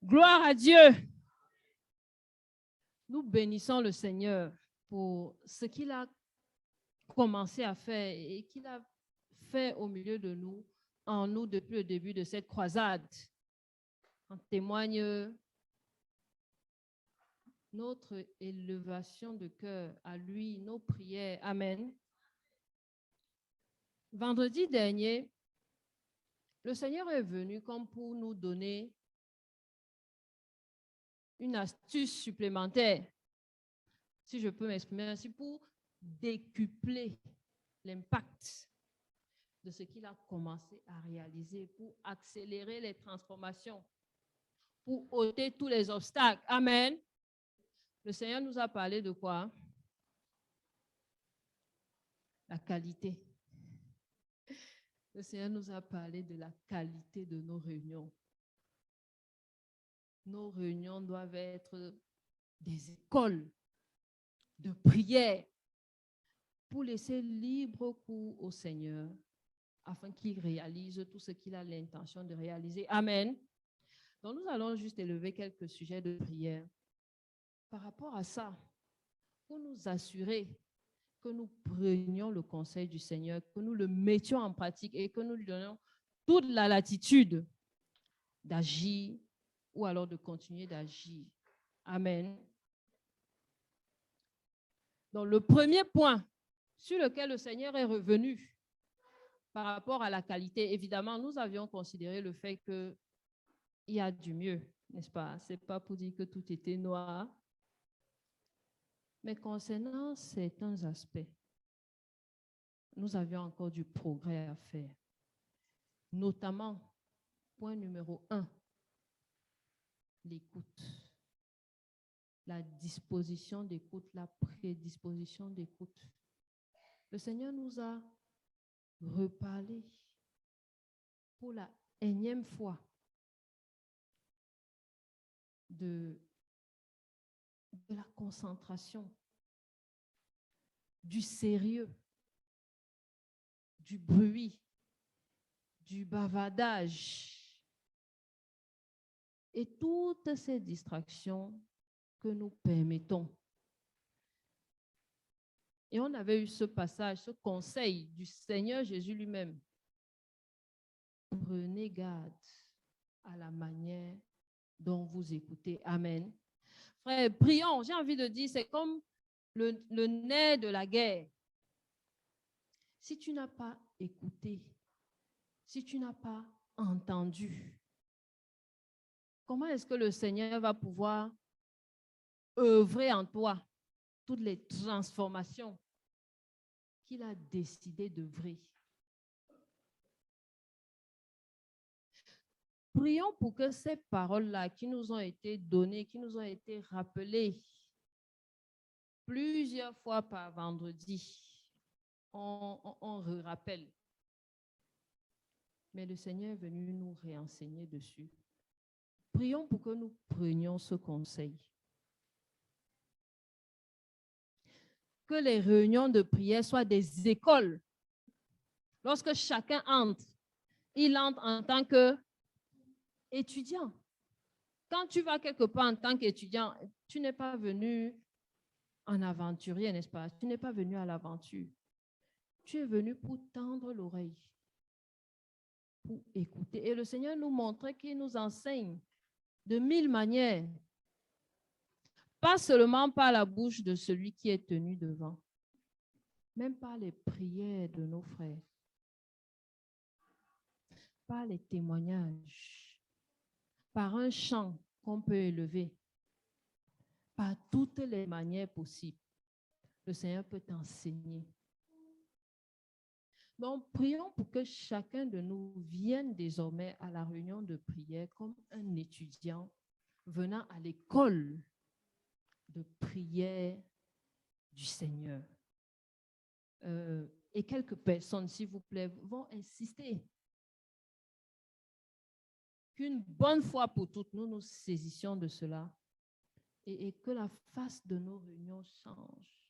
Gloire à Dieu. Nous bénissons le Seigneur pour ce qu'il a commencé à faire et qu'il a fait au milieu de nous, en nous depuis le début de cette croisade. En témoigne notre élévation de cœur à lui, nos prières. Amen. Vendredi dernier, le Seigneur est venu comme pour nous donner une astuce supplémentaire, si je peux m'exprimer ainsi, pour décupler l'impact de ce qu'il a commencé à réaliser, pour accélérer les transformations, pour ôter tous les obstacles. Amen. Le Seigneur nous a parlé de quoi? La qualité. Le Seigneur nous a parlé de la qualité de nos réunions. Nos réunions doivent être des écoles de prière pour laisser libre cours au Seigneur afin qu'il réalise tout ce qu'il a l'intention de réaliser. Amen. Donc, nous allons juste élever quelques sujets de prière par rapport à ça, pour nous assurer que nous prenions le conseil du Seigneur, que nous le mettions en pratique et que nous lui donnions toute la latitude d'agir ou alors de continuer d'agir. Amen. Donc, le premier point sur lequel le Seigneur est revenu par rapport à la qualité, évidemment, nous avions considéré le fait qu'il y a du mieux, n'est-ce pas? Ce n'est pas pour dire que tout était noir. Mais concernant certains aspects, nous avions encore du progrès à faire. Notamment, point numéro 1, l'écoute. La disposition d'écoute, la prédisposition d'écoute. Le Seigneur nous a reparlé pour la énième fois de la concentration, du sérieux, du bruit, du bavardage et toutes ces distractions que nous permettons. Et on avait eu ce passage, ce conseil du Seigneur Jésus lui-même. Prenez garde à la manière dont vous écoutez. Amen. Frère, prions, j'ai envie de dire, c'est comme le nerf de la guerre. Si tu n'as pas écouté, si tu n'as pas entendu, comment est-ce que le Seigneur va pouvoir œuvrer en toi toutes les transformations qu'il a décidé d'œuvrer? Prions pour que ces paroles-là qui nous ont été données, qui nous ont été rappelées plusieurs fois par vendredi, on rappelle. Mais le Seigneur est venu nous réenseigner dessus. Prions pour que nous prenions ce conseil. Que les réunions de prière soient des écoles. Lorsque chacun entre, il entre en tant qu'étudiant. Quand tu vas quelque part en tant qu'étudiant, tu n'es pas venu en aventurier, n'est-ce pas? Tu n'es pas venu à l'aventure. Tu es venu pour tendre l'oreille, pour écouter. Et le Seigneur nous montrait qu'il nous enseigne de 1000 manières. Pas seulement par la bouche de celui qui est tenu devant, même par les prières de nos frères, par les témoignages, par un chant qu'on peut élever, par toutes les manières possibles. Le Seigneur peut t'enseigner. Donc, prions pour que chacun de nous vienne désormais à la réunion de prière comme un étudiant venant à l'école de prière du Seigneur. Et quelques personnes, s'il vous plaît, vont insister qu'une bonne fois pour toutes, nous nous saisissions de cela et que la face de nos réunions change.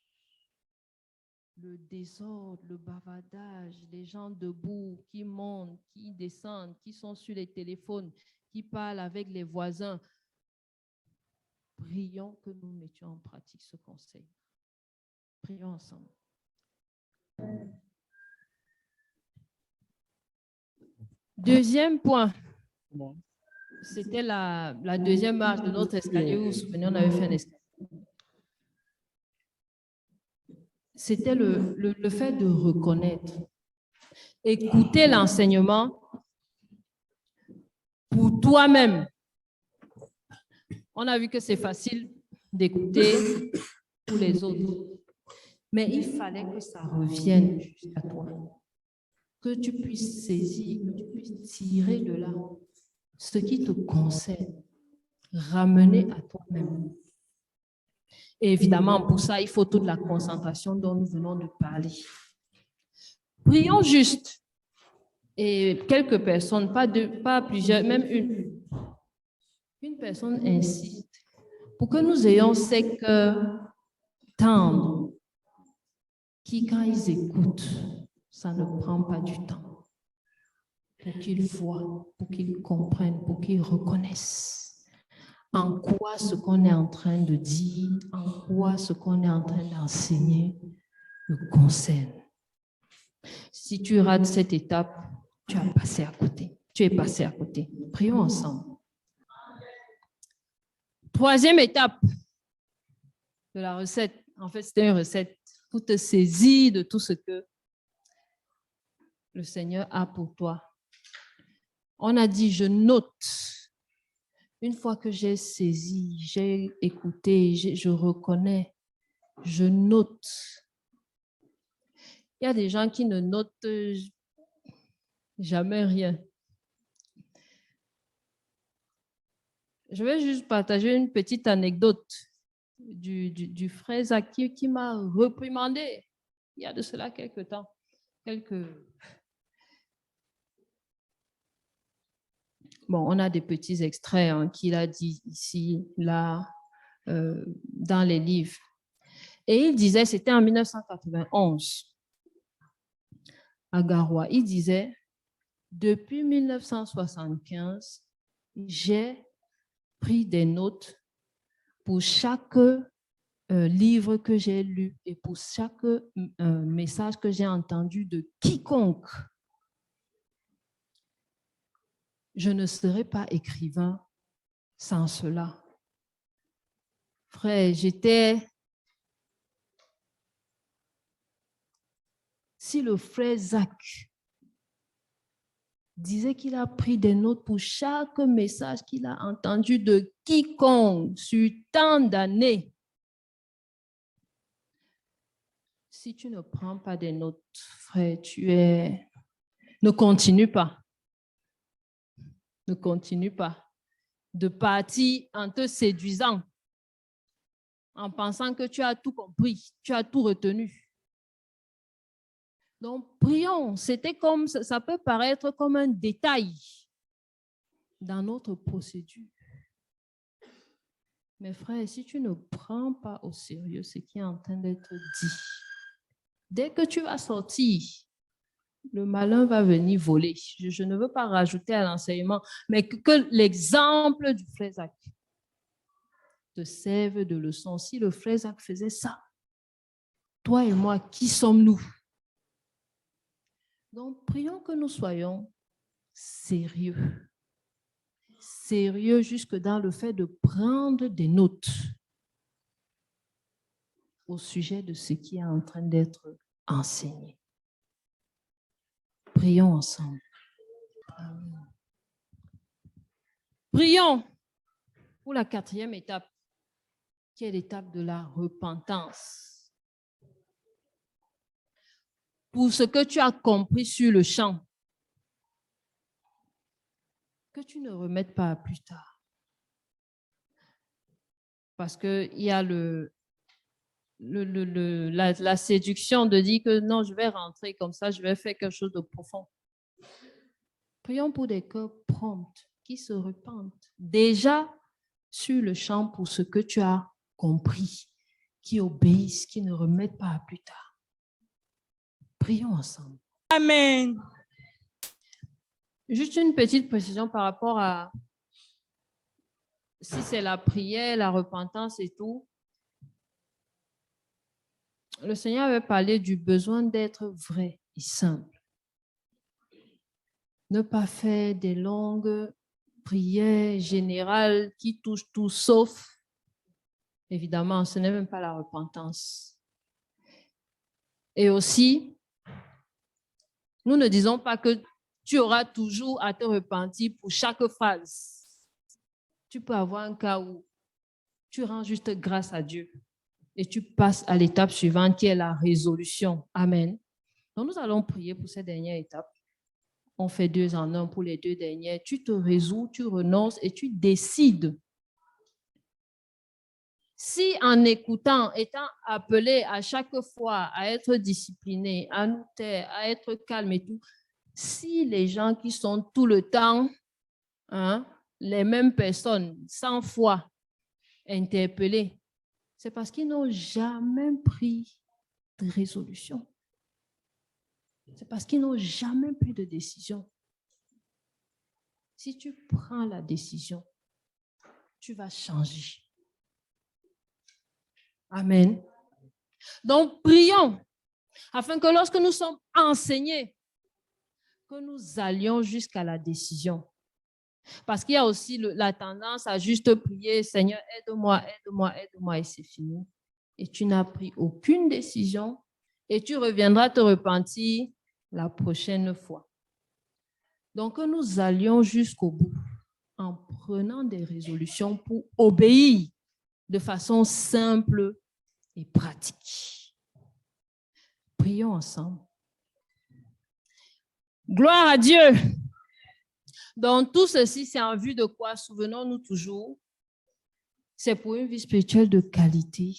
Le désordre, le bavardage, les gens debout qui montent, qui descendent, qui sont sur les téléphones, qui parlent avec les voisins. prions que nous mettions en pratique ce conseil. Prions ensemble. Deuxième point, c'était la deuxième marche de notre escalier. Vous vous souvenez, on avait fait un escalier. C'était le fait de reconnaître, écouter l'enseignement pour toi-même. On a vu que c'est facile d'écouter pour les autres, mais il fallait que ça revienne jusqu'à toi, que tu puisses saisir, que tu puisses tirer de là ce qui te concerne, ramener à toi-même. Et évidemment, pour ça, il faut toute la concentration dont nous venons de parler. Prions juste. Et quelques personnes, pas plusieurs, même une personne insiste pour que nous ayons ces cœurs tendres qui, quand ils écoutent, ça ne prend pas du temps pour qu'ils voient, pour qu'ils comprennent, pour qu'ils reconnaissent en quoi ce qu'on est en train de dire, en quoi ce qu'on est en train d'enseigner le concerne. Si tu rates cette étape, tu as passé à côté. Tu es passé à côté. Prions ensemble. Troisième étape de la recette. En fait, c'était une recette pour te saisir de tout ce que le Seigneur a pour toi. On a dit, je note. Une fois que j'ai saisi, j'ai écouté, je reconnais, je note. Il y a des gens qui ne notent jamais rien. Je vais juste partager une petite anecdote du frère Zach qui m'a reprimandé il y a de cela quelques temps. Bon, on a des petits extraits qu'il a dit ici, là, dans les livres. Et il disait, c'était en 1991, à Garoua, il disait, depuis 1975, j'ai pris des notes pour chaque livre que j'ai lu et pour chaque message que j'ai entendu de quiconque. Je ne serais pas écrivain sans cela. Frère, si le frère Zach disait qu'il a pris des notes pour chaque message qu'il a entendu de quiconque sur tant d'années, si tu ne prends pas des notes, frère, ne continue pas. Ne continue pas de partir en te séduisant, en pensant que tu as tout compris, tu as tout retenu. Donc, prions. C'était comme, ça peut paraître comme un détail dans notre procédure. Mais frère, si tu ne prends pas au sérieux ce qui est en train d'être dit, dès que tu vas sortir, le malin va venir voler. Je ne veux pas rajouter à l'enseignement, mais que l'exemple du frère Zach te serve de leçon. Si le frère Zach faisait ça, toi et moi, qui sommes-nous? Donc, prions que nous soyons sérieux. Sérieux jusque dans le fait de prendre des notes au sujet de ce qui est en train d'être enseigné. Prions ensemble. Prions pour la quatrième étape, qui est l'étape de la repentance. Pour ce que tu as compris sur le champ, que tu ne remettes pas à plus tard. Parce qu'il y a la séduction de dire que non, je vais rentrer comme ça, je vais faire quelque chose de profond. Prions pour des cœurs prompts qui se repentent déjà sur le champ pour ce que tu as compris, qui obéissent, qui ne remettent pas à plus tard. Prions ensemble. Amen. Juste une petite précision par rapport à si c'est la prière, la repentance et tout, le Seigneur avait parlé du besoin d'être vrai et simple. Ne pas faire des longues prières générales qui touchent tout sauf, évidemment, ce n'est même pas la repentance. Et aussi, nous ne disons pas que tu auras toujours à te repentir pour chaque phase. Tu peux avoir un cas où tu rends juste grâce à Dieu et tu passes à l'étape suivante qui est la résolution. Amen. Donc, nous allons prier pour cette dernière étape. On fait 2 en 1 pour les 2 dernières. Tu te résous, tu renonces et tu décides. Si en écoutant, étant appelé à chaque fois à être discipliné, à nous taire, à être calme et tout, si les gens qui sont tout le temps, les mêmes personnes, 100 fois interpellées, c'est parce qu'ils n'ont jamais pris de résolution. C'est parce qu'ils n'ont jamais pris de décision. Si tu prends la décision, tu vas changer. Amen. Donc, prions afin que lorsque nous sommes enseignés, que nous allions jusqu'à la décision. Parce qu'il y a aussi la tendance à juste prier, Seigneur, aide-moi, aide-moi, aide-moi, et c'est fini. Et tu n'as pris aucune décision et tu reviendras te repentir la prochaine fois. Donc, que nous allions jusqu'au bout en prenant des résolutions pour obéir de façon simple et pratique. Prions ensemble. Gloire à Dieu. Donc, tout ceci, c'est en vue de quoi? Souvenons-nous toujours, c'est pour une vie spirituelle de qualité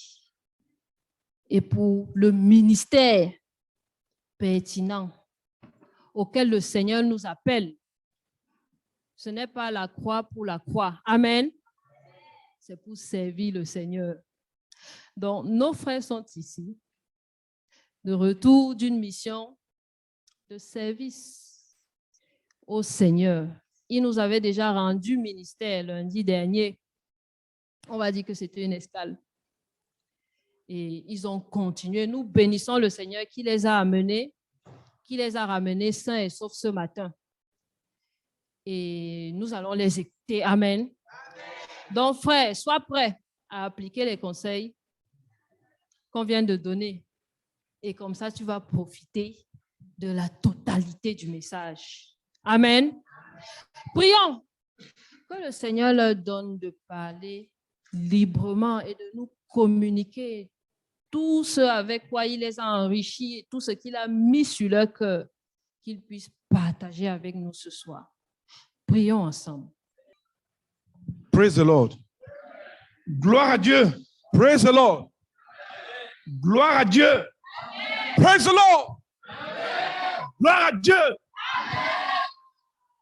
et pour le ministère pertinent auquel le Seigneur nous appelle. Ce n'est pas la croix pour la croix. Amen. C'est pour servir le Seigneur. Donc, nos frères sont ici, de retour d'une mission de service au Seigneur. Il nous avait déjà rendu ministère lundi dernier. On va dire que c'était une escale. Et ils ont continué. Nous bénissons le Seigneur qui les a ramenés sains et saufs ce matin. Et nous allons les écouter. Amen. Donc, frère, sois prêt à appliquer les conseils qu'on vient de donner. Et comme ça, tu vas profiter de la totalité du message. Amen. Prions que le Seigneur leur donne de parler librement et de nous communiquer tout ce avec quoi il les a enrichis, tout ce qu'il a mis sur leur cœur, qu'ils puissent partager avec nous ce soir. Prions ensemble. Praise the Lord. Gloire à Dieu. Praise the Lord. Gloire à Dieu. Praise the Lord. Gloire à Dieu.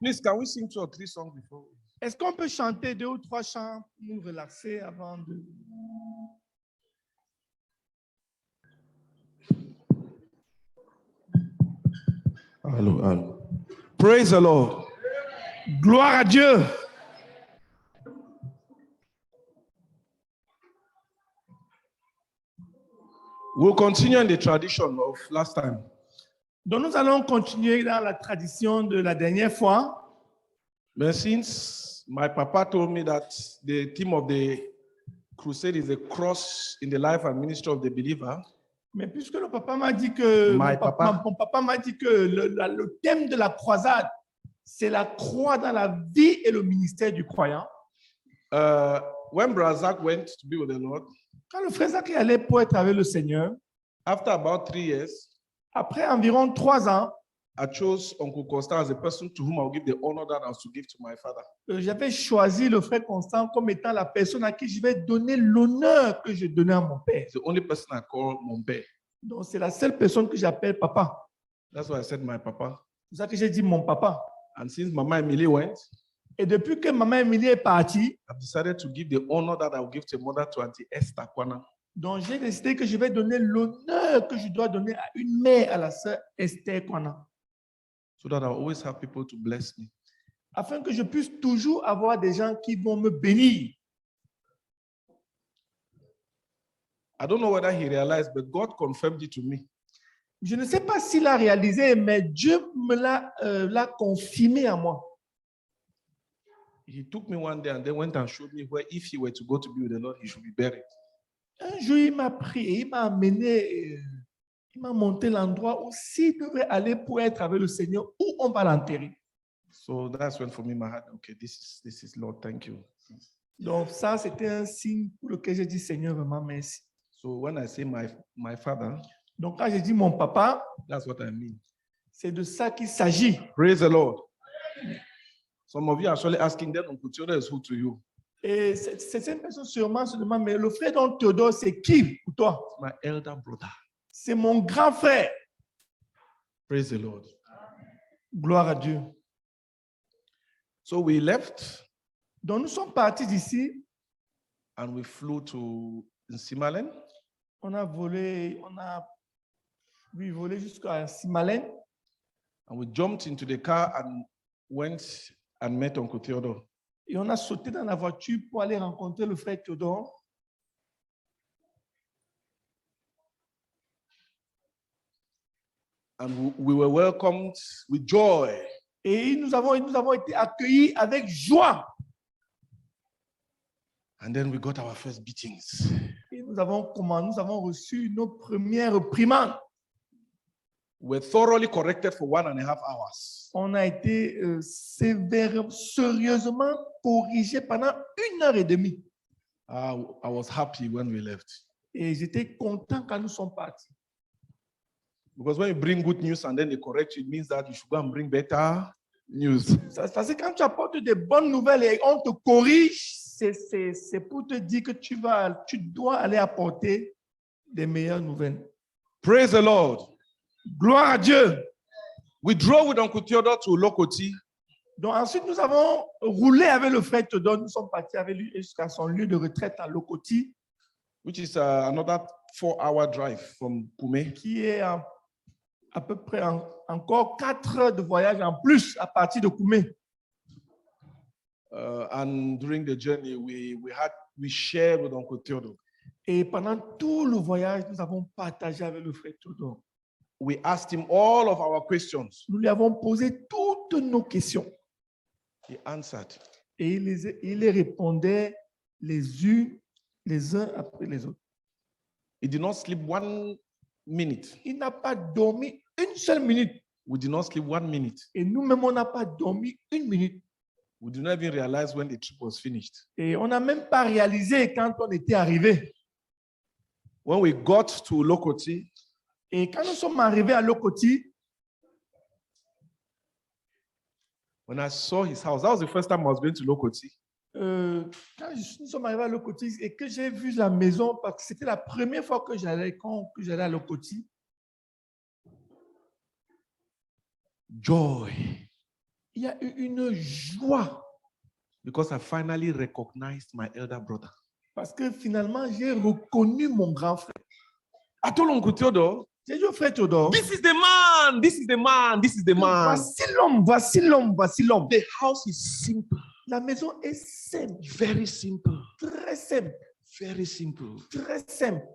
Please, can we sing 2 or 3 songs before? Est-ce qu'on peut chanter 2 ou 3 chants pour nous relaxer avant de... Allô, allô. Praise the Lord. Gloire à Dieu. We'll continue in the tradition of last time. Donc nous allons continuer dans la tradition de la dernière fois. But since my papa told me that the theme of the crusade is a cross in the life and ministry of the believer, Mais puisque le papa m'a dit que mon papa m'a dit que le thème de la croisade, c'est la croix dans la vie et le ministère du croyant. when Brother Zach went to be with the Lord, Quand le frère Zach est allé pour être avec le Seigneur, after about 3 years, après environ 3 ans, I chose Uncle Constant as a person to whom I will give the honor that I was to give to my father. J'avais choisi le frère Constant comme étant la personne à qui je vais donner l'honneur que je donnais à mon père. It's the only person I call mon père. Donc c'est la seule personne que j'appelle papa. That's why I said my papa. C'est ça que j'ai dit mon papa. And since Mama Emily went, Et depuis que maman Emilie est partie, I've decided to give the honor that I will give to mother to Auntie Esther Kwana. donc j'ai décidé que je vais donner l'honneur que je dois donner à une mère, à la sœur Esther Kwana, So that I'll always have people to bless me. afin que je puisse toujours avoir des gens qui vont me bénir. I don't know whether he realized, but God confirmed it to me. Je ne sais pas s'il a réalisé, mais Dieu me l'a confirmé à moi. He took me one day and then went and showed me where, if he were to go to be with the Lord, he should be buried. Un jour, il m'a pris et il m'a amené, il m'a montré l'endroit où s'il devait aller pour être avec le Seigneur, où on va l'enterrer. So that's when for me my heart, okay, this is Lord, thank you. Donc ça, c'était un signe pour lequel j'ai dit Seigneur, vraiment merci. So when I say my father, Donc quand j'ai dit mon papa, that's what I mean. c'est de ça qu'il s'agit. Praise the Lord. Some of you are actually asking them, Uncle Theodore is who to you? Et certaines personnes sûrement se demandent, mais le frère don Théodore, c'est qui pour toi? My elder brother. C'est mon grand frère. Praise the Lord. Gloire à Dieu. So we left Donc nous sommes partis d'ici. and we flew to Nsimalen. On a volé jusqu'à Simalen. And we jumped into the car and went and met Uncle Theodore. Et on a sauté dans la voiture pour aller rencontrer le frère Théodore. And we were welcomed with joy. Et nous avons été accueillis avec joie. And then we got our first beatings. Et nous avons reçu nos premières primandes. We were thoroughly corrected for 1.5 hours. On a été sérieusement corrigés pendant 1h30. I was happy when we left. Et j'étais content quand nous sommes partis. Because when you bring good news and then they correct you, it means that you should go and bring better news. Parce que quand tu apportes des bonnes nouvelles et on te corrige, c'est pour te dire que tu dois aller apporter des meilleures nouvelles. Praise the Lord. Gloire à Dieu. We drove with Uncle Theodore to Lokoti. Donc ensuite, nous avons roulé avec le frère Théodore. Nous sommes partis avec lui jusqu'à son lieu de retraite à Lokoti, Which is another 4-hour drive from Kume. qui est à peu près encore 4 heures de voyage en plus à partir de Koumé. And during the journey, we shared with Uncle Theodore. Et pendant tout le voyage, nous avons partagé avec le frère Théodore. We asked him all of our questions. Nous lui avons posé toutes nos questions. He answered. Et il les répondait les uns après les autres. He did not sleep 1 minute. Il n'a pas dormi une seule minute. We did not sleep 1 minute. Et nous-mêmes, on n'a pas dormi une minute. We did not even realize when the trip was finished. Et on n'a même pas réalisé quand on était arrivé. When we got to Lokoti, Et quand nous sommes arrivés à Lokoti, when I saw his house, that was the first time I was going to Lokoti. quand nous sommes arrivés à Lokoti et que j'ai vu la maison, parce que c'était la première fois que j'allais à Lokoti. Joy. Il y a eu une joie Because I finally recognized my elder brother. parce que finalement, j'ai reconnu mon grand frère. I told Uncle Theodore, J'ai dit au frère Théodore, this is the man, this is the man, this is the man. voici l'homme, voici l'homme, voici l'homme. The house is simple, La maison est simple, very simple, très simple, very simple. très simple.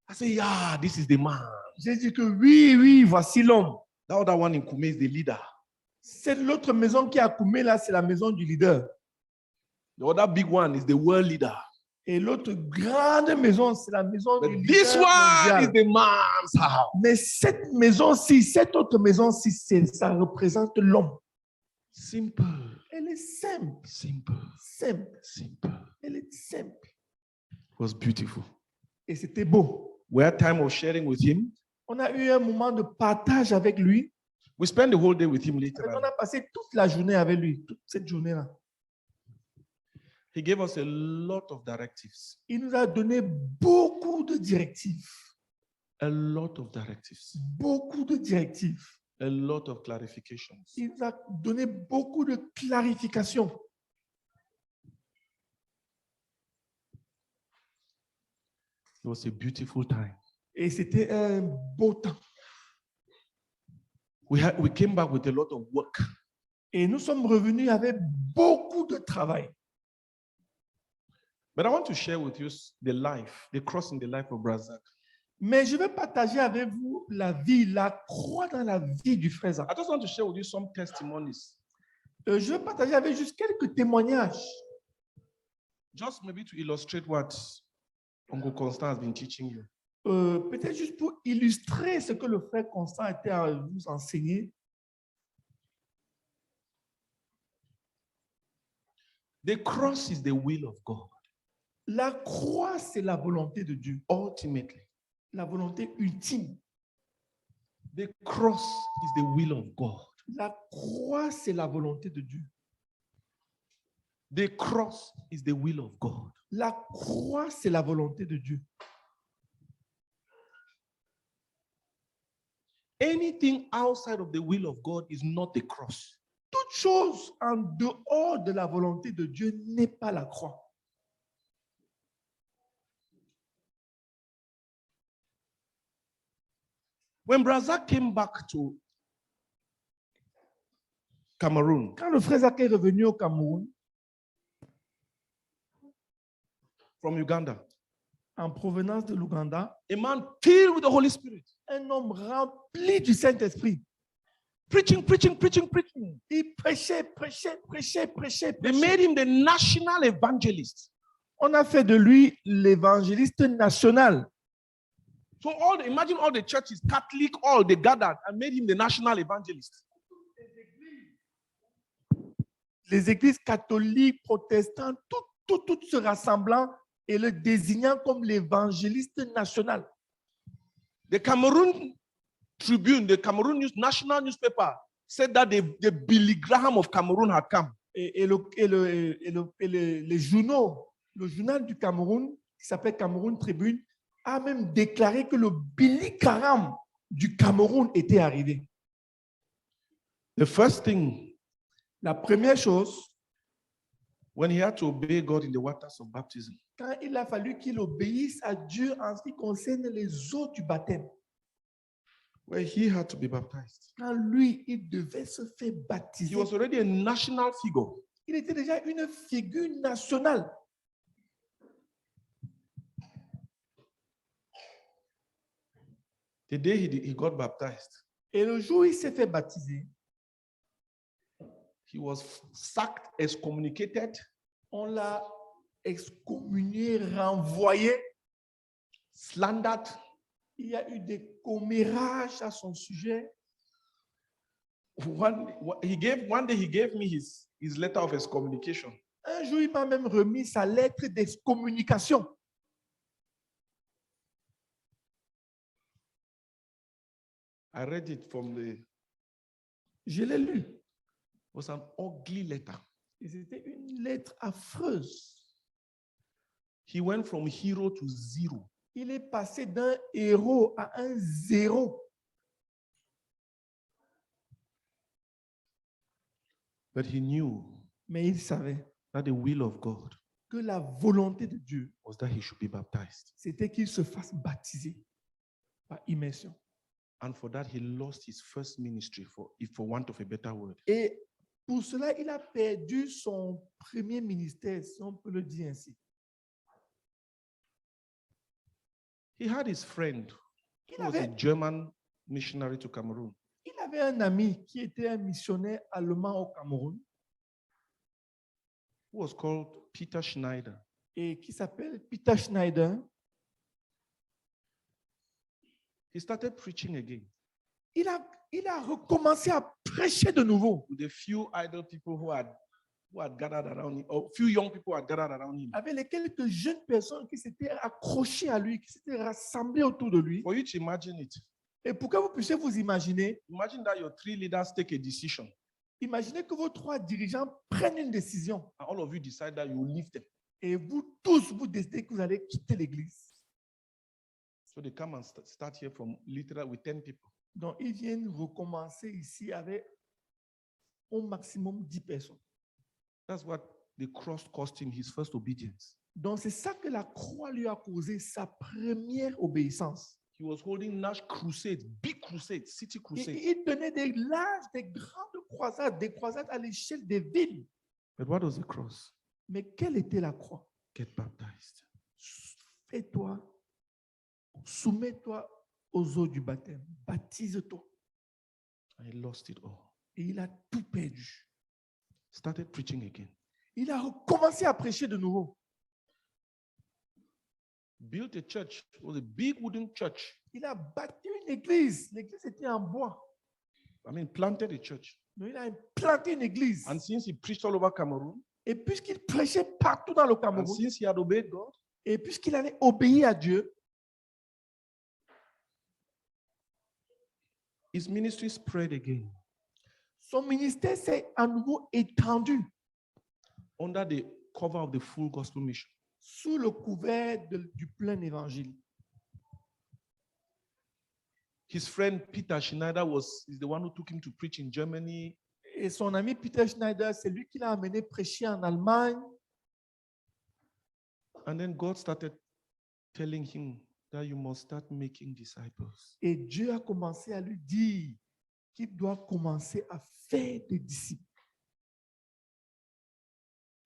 I say, yeah, this is the man. J'ai dit que oui, voici l'homme. That other one in Kume is the leader. C'est l'autre maison qui est à Koumé, là, c'est la maison du leader. The other big one is the world leader. Et l'autre grande maison, c'est la maison But du this leader one is mondial. the man's house. Mais cette maison-ci, cette autre maison-ci, ça représente l'homme. Simple, Elle est simple, simple, simple. simple. Elle est simple. It was beautiful. Et c'était beau. We had time of sharing with him. On a eu un moment de partage avec lui. We spent the whole day with him later. On a passé toute la journée avec lui, toute cette journée-là. He gave us a lot of directives. Il nous a donné beaucoup de directives. A lot of directives. Beaucoup de directives. A lot of clarifications. Il nous a donné beaucoup de clarifications. It was a beautiful time. Et c'était un beau temps. We came back with a lot of work. Et nous sommes revenus avec beaucoup de travail. But I want to share with you the cross in the life of Brazak. Mais je vais partager avec vous la vie, la croix dans la vie du frère Zach. I just want to share with you some testimonies. Je vais partager avec juste quelques témoignages. Just maybe to illustrate what Uncle Constant has been teaching you. Peut-être juste pour illustrer ce que le frère Constant était à vous enseigner. The cross is the will of God. La croix, c'est la volonté de Dieu. Ultimately, La volonté ultime. the cross is the will of God. La croix, c'est la volonté de Dieu. The cross is the will of God. La croix, c'est la volonté de Dieu. Anything outside of the will of God is not the cross. Toute chose en dehors de la volonté de Dieu n'est pas la croix. When Brazak came back to Cameroon, Quand le frère Zach est revenu au Cameroun, from Uganda, en provenance de l'Ouganda, a man filled with the Holy Spirit, un homme rempli du Saint-Esprit. preaching. Il prêchait. They made him the national evangelist. On a fait de lui l'évangéliste national. So imagine all the churches, Catholic, all they gathered and made him the national evangelist. Les églises catholiques, protestantes, toutes se rassemblant et le désignant comme l'évangéliste national. The Cameroon Tribune, the Cameroon national newspaper, said that the Billy Graham of Cameroon had come. Et les journaux, le journal du Cameroun, qui s'appelle Cameroun Tribune, a même déclaré que le Billy Graham du Cameroun était arrivé. The first thing, La première chose, when he had to obey God in the waters of baptism, quand il a fallu qu'il obéisse à Dieu en ce qui concerne les eaux du baptême, where he had to be baptized, quand lui, il devait se faire he baptiser, was already a national figure. il était déjà une figure nationale. The day he got baptized, Et le jour où il s'est fait baptiser, he was sacked, excommunicated, on l'a excommunié, renvoyé. slandered. Il y a eu des commérages à son sujet. One day he gave me his letter of excommunication. Un jour, il m'a même remis sa lettre d'excommunication. I read it from Je l'ai lu. it was an ugly letter. Et c'était une lettre affreuse. He went from hero to zero. Il est passé d'un héros à un zéro. But he knew Mais il savait that the will of God que la volonté de Dieu, was that he should be baptized. c'était qu'il se fasse baptiser par immersion. And for that, he lost his first ministry, for want of a better word. Et pour cela, il a perdu son premier ministère, si on peut le dire ainsi. He had his friend Il who was a avait, German missionary to Cameroon. il avait un ami qui était un missionnaire allemand au Cameroun Who was called Peter Schneider. et qui s'appelle Peter Schneider. He started preaching again Il a recommencé à prêcher de nouveau with a few idle people who had gathered around him, or few young people who had gathered around him. avec les quelques jeunes personnes qui s'étaient accrochées à lui, qui s'étaient rassemblées autour de lui. For you to imagine it, Et pour que vous puissiez vous imaginer, imagine that your three leaders take a decision, imaginez que vos trois dirigeants prennent une décision and all of you decide that you will leave them. et vous tous, vous décidez que vous allez quitter l'église. So they come and start here from literal with 10 people. Donc, ils viennent recommencer ici avec au maximum 10 personnes. That's what the cross cost him, his first obedience. Donc, c'est ça que la croix lui a causé, sa première obéissance. He was holding large crusades, big crusades, city crusades. Il donnait des grandes croisades, des croisades à l'échelle des villes. But what was the cross? Mais quelle était la croix? get baptized. Fais-toi, soumets-toi aux eaux du baptême, baptise-toi. And he lost it all. Et il a tout perdu. Started preaching again. Il a recommencé à prêcher de nouveau. Built a church. It was a big wooden church. Il a bâti une église. L'église était en bois. Planted a church. Donc, il a planté une église. And since he preached all over Cameroon, Et puisqu'il prêchait partout dans le and Cameroun, since he had obeyed God, et puisqu'il avait obéi à Dieu, his ministry spread again son ministère s'est à nouveau étendu under the cover of the full gospel mission. sous le couvert du plein évangile. His friend Peter Schneider is the one who took him to preach in Germany. Et son ami Peter Schneider, c'est lui qui l'a amené prêcher en Allemagne. And then God started telling him that you must start making disciples. Et Dieu a commencé à lui dire qu'il doit commencer à faire des disciples.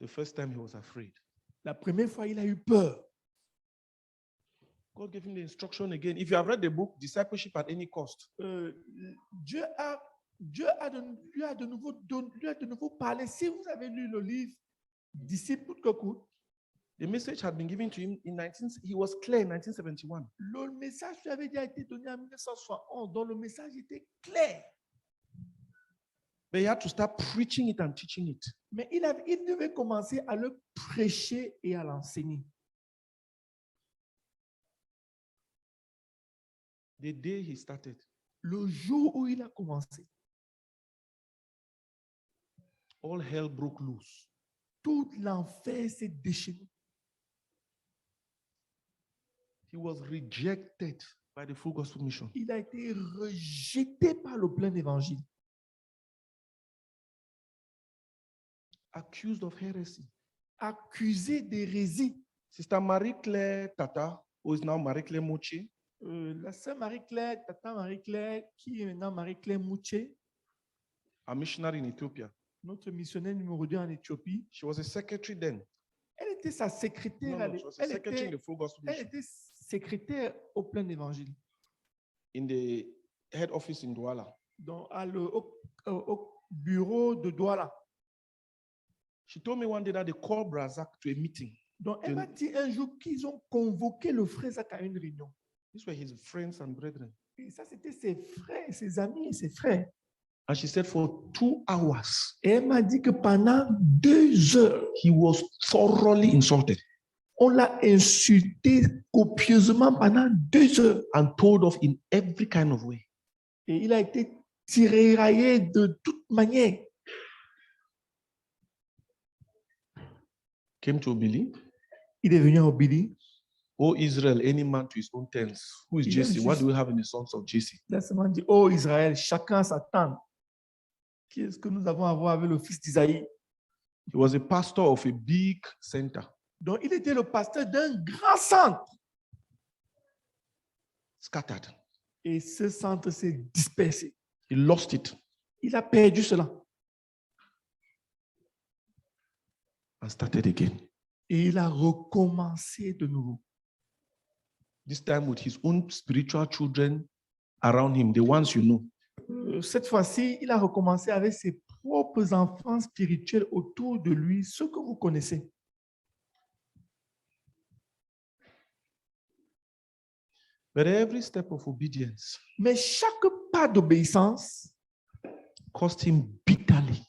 The first time he was afraid. La première fois, il a eu peur. God gave him the instruction again. If you have read the book, Discipleship at Any Cost, Dieu lui a de nouveau parlé. Si vous avez lu le livre Disciples coûte que coûte, the message had been given to him he was clear in 1971. le message lui avait déjà été donné en 1971, dont le message était clair. But he had to start preaching it and teaching it. Mais il devait commencer à le prêcher et à l'enseigner. The day he started, Le jour où il a commencé, all hell broke loose. tout l'enfer s'est déchaîné. He was rejected by the full gospel mission. Il a été rejeté par le plein évangile, Accused of heresy. accusé d'hérésie. Sister Marie-Claire Tata, who is now Marie-Claire Mochi, La sœur Marie-Claire, Tata Marie-Claire, qui est maintenant Marie-Claire Mouché, a missionary in Ethiopia. notre missionnaire numéro 2 en Éthiopie. She was a secretary then. Elle était sa secrétaire. No, she was a secretary in the full gospel Elle mission. était secrétaire au plein évangile. In the head office in Douala. Donc, au bureau de Douala. She told me one day that they called Brazak to a meeting. Donc, elle m'a dit un jour qu'ils ont convoqué le frère Zach à une réunion. These were his friends and brethren. Et ça, c'était ses frères, ses amis et ses frères. And she said for 2 hours, Et elle m'a dit que pendant 2 heures, he was thoroughly insulted on l'a insulté copieusement pendant 2 heures. and told off in every kind of way. Et il a été tiraillé de toute manière. Came to believe, Il est venu à Obédi. O Israel, any man to his own tents. Who is Il a Jesse? What juste- do we have in the sons of Jesse? Il a seulement dit, oh Israël, chacun s'attend. Qu'est-ce que nous avons à voir avec le fils d'Isaïe? He was a pastor of a big center. Donc, il était le pasteur d'un grand centre. Scattered. Et ce centre s'est dispersé. He lost it Il a perdu cela. and started again. Et il a recommencé de nouveau. This time with his own spiritual children around him, the ones you know. Cette fois-ci, il a recommencé avec ses propres enfants spirituels autour de lui, ceux que vous connaissez. But every step of obedience Mais chaque pas d'obéissance cost him bitterly.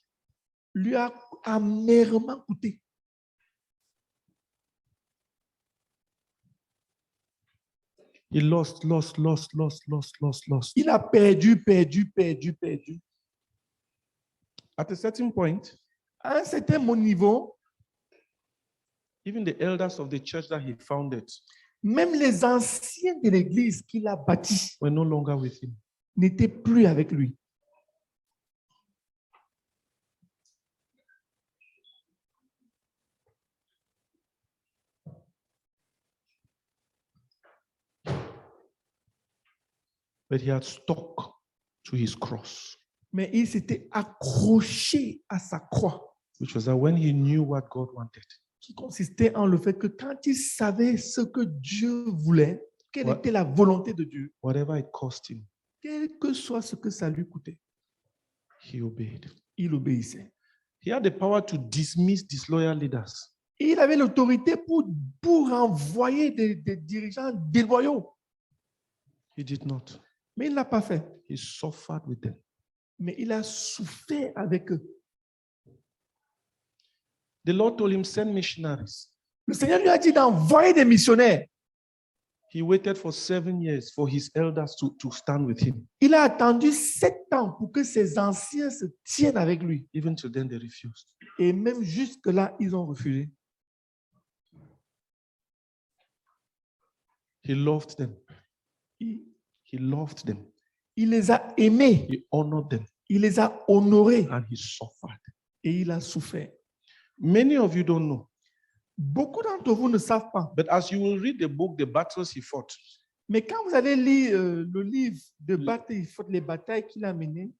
lui a amèrement coûté. He lost. Il a perdu. At a certain point, À un certain niveau, even the elders of the church that he founded même les anciens de l'église qu'il a bâtie were no longer with him. n'étaient plus avec lui. But he had stuck to his cross, Mais il s'était accroché à sa croix. which was that when he knew what God wanted, qui consistait en le fait que quand il savait ce que Dieu voulait, quelle Ouais. était la volonté de Dieu, whatever it cost him, quel que soit ce que ça lui coûtait, he obeyed. il obéissait. He had the power to dismiss disloyal leaders. Et il avait l'autorité pour envoyer des dirigeants déloyaux, He did not. mais il ne l'a pas fait. He suffered with them. Mais il a souffert avec eux. The Lord told him, send missionaries. Le Seigneur lui a dit d'envoyer des missionnaires. He waited for 7 years for his elders to stand with him. Il a attendu 7 ans pour que ses anciens se tiennent avec lui. Even till then, they refused. Et même jusque-là, ils ont refusé. He loved them. Il, He loved them. il les a aimés, He honored them. il les a honorés And he suffered. et il a souffert. Many of you don't know. Beaucoup d'entre vous ne savent pas. But as you will read the book, The Battles He Fought, Mais quand vous allez lire le livre de bataille, les batailles qu'il a menées,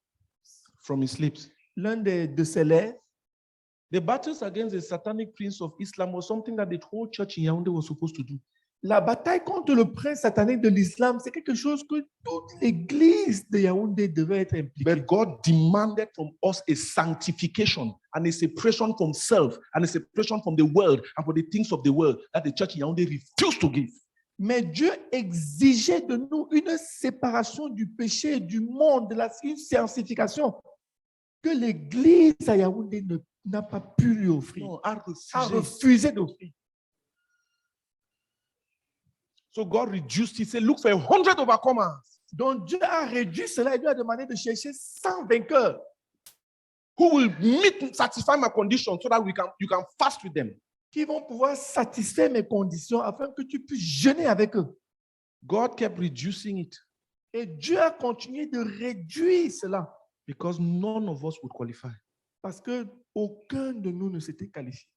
from his lips, l'un de ses lèvres, the battles against the satanic prince of Islam was something that the whole church in Yaoundé was supposed to do. la bataille contre le prince satanique de l'islam, c'est quelque chose que toute l'église de Yaoundé devait être impliquée. But God demanded from us a sanctification and a separation from self and a separation from the world and for the things of the world that the church in Yaoundé refused to give. Mais Dieu exigeait de nous une séparation du péché, du monde, une sanctification que l'église à Yaoundé n'a pas pu lui offrir, No, a refusé d'offrir. So God reduced, he said, look for 100 overcomers Donc Dieu a réduit cela et lui a demandé de chercher 100 vainqueurs who will satisfy my condition so that you can fast with them. qui vont pouvoir satisfaire mes conditions afin que tu puisses jeûner avec eux. God kept reducing it Et Dieu a continué de réduire cela because none of us would qualify. parce qu'aucun de nous ne s'était qualifié.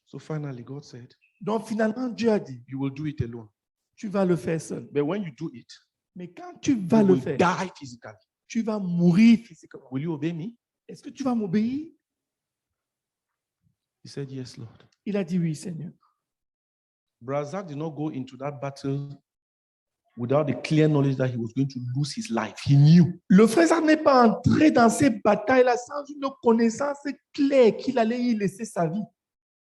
So finally, God said, Donc finalement, Dieu a dit, you will do it alone. tu vas le faire seul. But when you do it, Mais quand tu vas you le will faire, die physically. tu vas mourir physiquement. Will you obey me? Est-ce que tu vas m'obéir? He said, yes, Lord. Il a dit oui, Seigneur. Brazak did not go into that battle without the clear knowledge that he was going to lose his life. He knew. Le frère Zach n'est pas entré dans ces batailles-là sans une connaissance claire qu'il allait y laisser sa vie.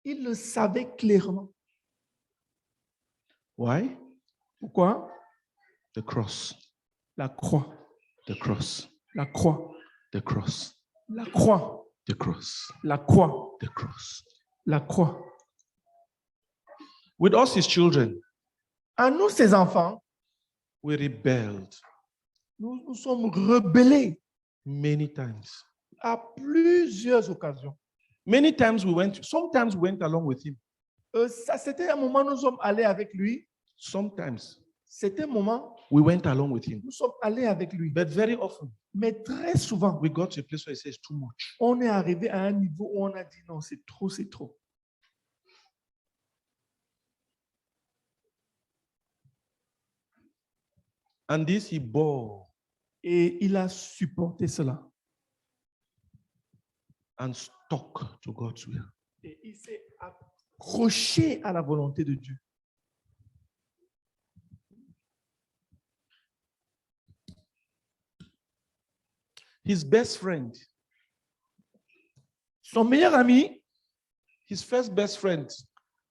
Il le savait clairement. Why? Pourquoi? The cross. La croix, The cross. la croix, The cross. la croix, The cross. la croix, The cross. la croix. With us, his children, À nous, ses enfants, we rebelled nous sommes rebellés many times. à plusieurs occasions. Many times sometimes we went along with him. C'était un moment où nous sommes allés avec lui. Sometimes C'était un moment we went along with him. où nous sommes allés avec lui. But very often, Mais très souvent, we got to a place where he says too much. on est arrivé à un niveau où on a dit non, c'est trop, c'est trop. And this he bore Et il a supporté cela. and stuck to God's will. Et il s'est accroché à la volonté de Dieu. His best friend, Son meilleur ami, his first best friend,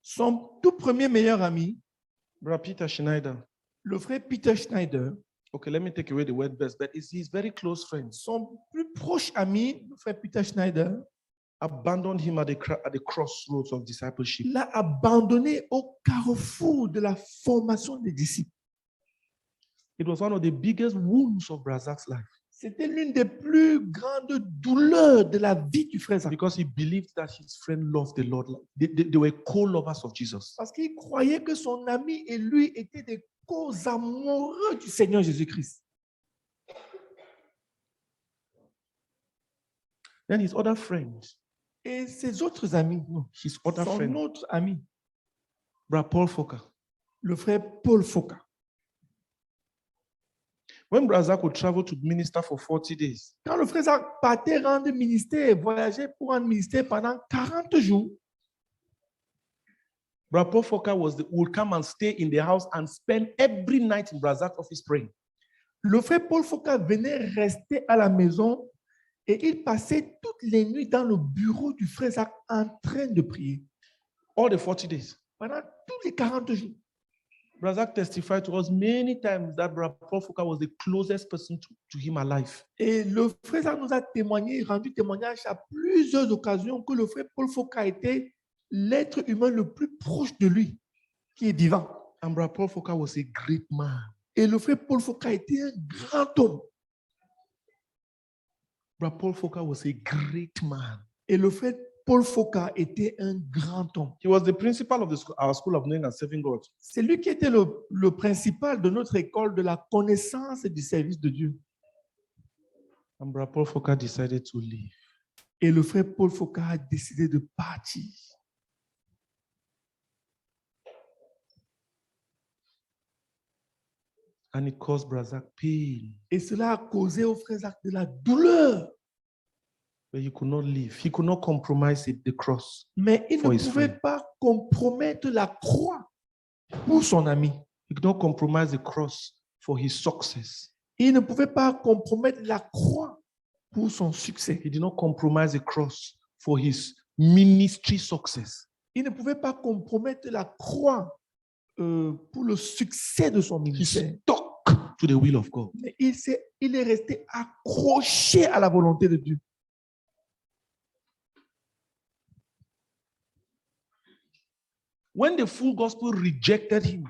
son tout premier meilleur ami, Brother Peter Schneider. le frère Peter Schneider, Okay, let me take away the word best, but it's his very close friend. son plus proche ami, le frère Peter Schneider, Abandoned him at the crossroads of discipleship. l'a abandonné au carrefour de la formation des disciples. It was one of the biggest wounds of Brazak's life C'était l'une des plus grandes douleurs de la vie du frère Zach. because he believed that his friend loved the Lord. They were co-lovers of Jesus. Parce qu'il croyait que son ami et lui étaient des co-amoureux du Seigneur Jésus-Christ. Then his other friend, Et ses autres amis, his other son friend, autre ami, Brother Paul Foka. le frère Paul Foka. When Brazak would travel to minister for 40 days, Quand le frère Zach partait rendre ministère, voyageait pour rendre ministère pendant 40 jours, Brother Paul Foka would come and stay in the house and spend every night in Brazak's office praying. Le frère Paul Foka venait rester à la maison et il passait toutes les nuits dans le bureau du frère Zach en train de prier. All the 40 days. Pendant tous les 40 jours. Brazak testified to us many times that Brother Paul Foka was the closest person to him alive. Et le frère Zach nous a témoigné, rendu témoignage à plusieurs occasions que le frère Paul Foka était l'être humain le plus proche de lui, qui est vivant. And Brother Paul Foka was a great man. Et le frère Paul Foka était un grand homme. Brother Paul Foka was a great man. Et le frère Paul Foka était un grand homme. He was the principal of our school of knowing and serving God. C'est lui qui était le principal de notre école de la connaissance et du service de Dieu. And Brother Paul Foka decided to leave. Et le frère Paul Foka a décidé de partir. And it caused Brazak pain. Et cela a causé au frère Zach de la douleur. But he could not leave. He could not compromise the cross. Mais il For ne his pouvait friend. pas compromettre la croix pour son ami. He could not compromise the cross for his success. Il ne pouvait pas compromettre la croix pour son succès. He did not compromise the cross for his ministry success. Il ne pouvait pas compromettre la croix pour le succès de son He ministère. stuck to the will of God. Mais il est resté accroché à la volonté de Dieu. When the full gospel rejected him,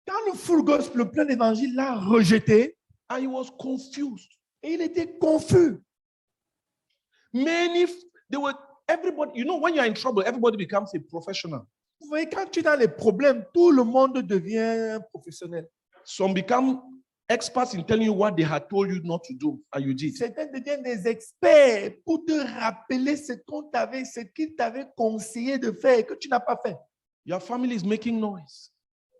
Quand le full gospel, le plein évangile l'a rejeté, and he was confused. et il était confus. Everybody, you know, when you're in trouble, everybody becomes a professional. Vous voyez, quand tu es dans les problèmes, tout le monde devient un professionnel. Some become experts in telling you what they had told you not to do, and you did. Certains deviennent des experts pour te rappeler ce qu'ils t'avaient conseillé de faire et que tu n'as pas fait. Your family is making noise.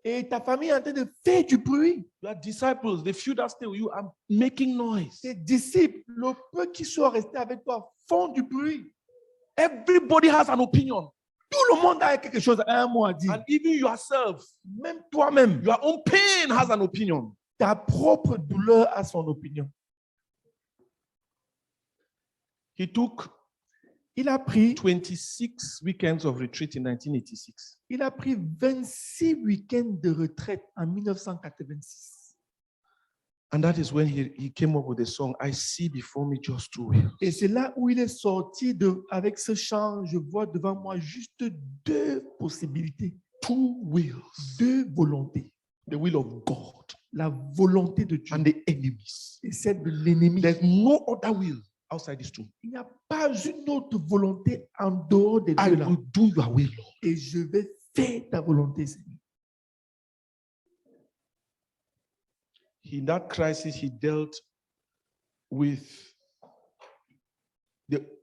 Et ta famille est en train de faire du bruit. Your disciples, the few that stay with you, are making noise. Tes disciples, le peu qui sont restés avec toi, font du bruit. Everybody has an opinion. Tout le monde a quelque chose, un mot à dire. And even yourself, Même toi-même, your own pain has an opinion. ta propre douleur a son opinion. Il a pris 26 weekends of retreat in 1986. Il a pris 26 week-ends de retraite en 1986. And that is when he came up with the song, I see before me just two wheels. Et c'est là où il est sorti avec ce chant, je vois devant moi juste deux possibilités, Two wheels. deux volontés. The will of God La volonté de Dieu and the enemies. et celle de l'ennemi. There's no other will outside these two. Il n'y a pas une autre volonté en dehors des I deux là. will do your will, Lord. Et je vais faire ta volonté, Seigneur. In that crisis, he dealt with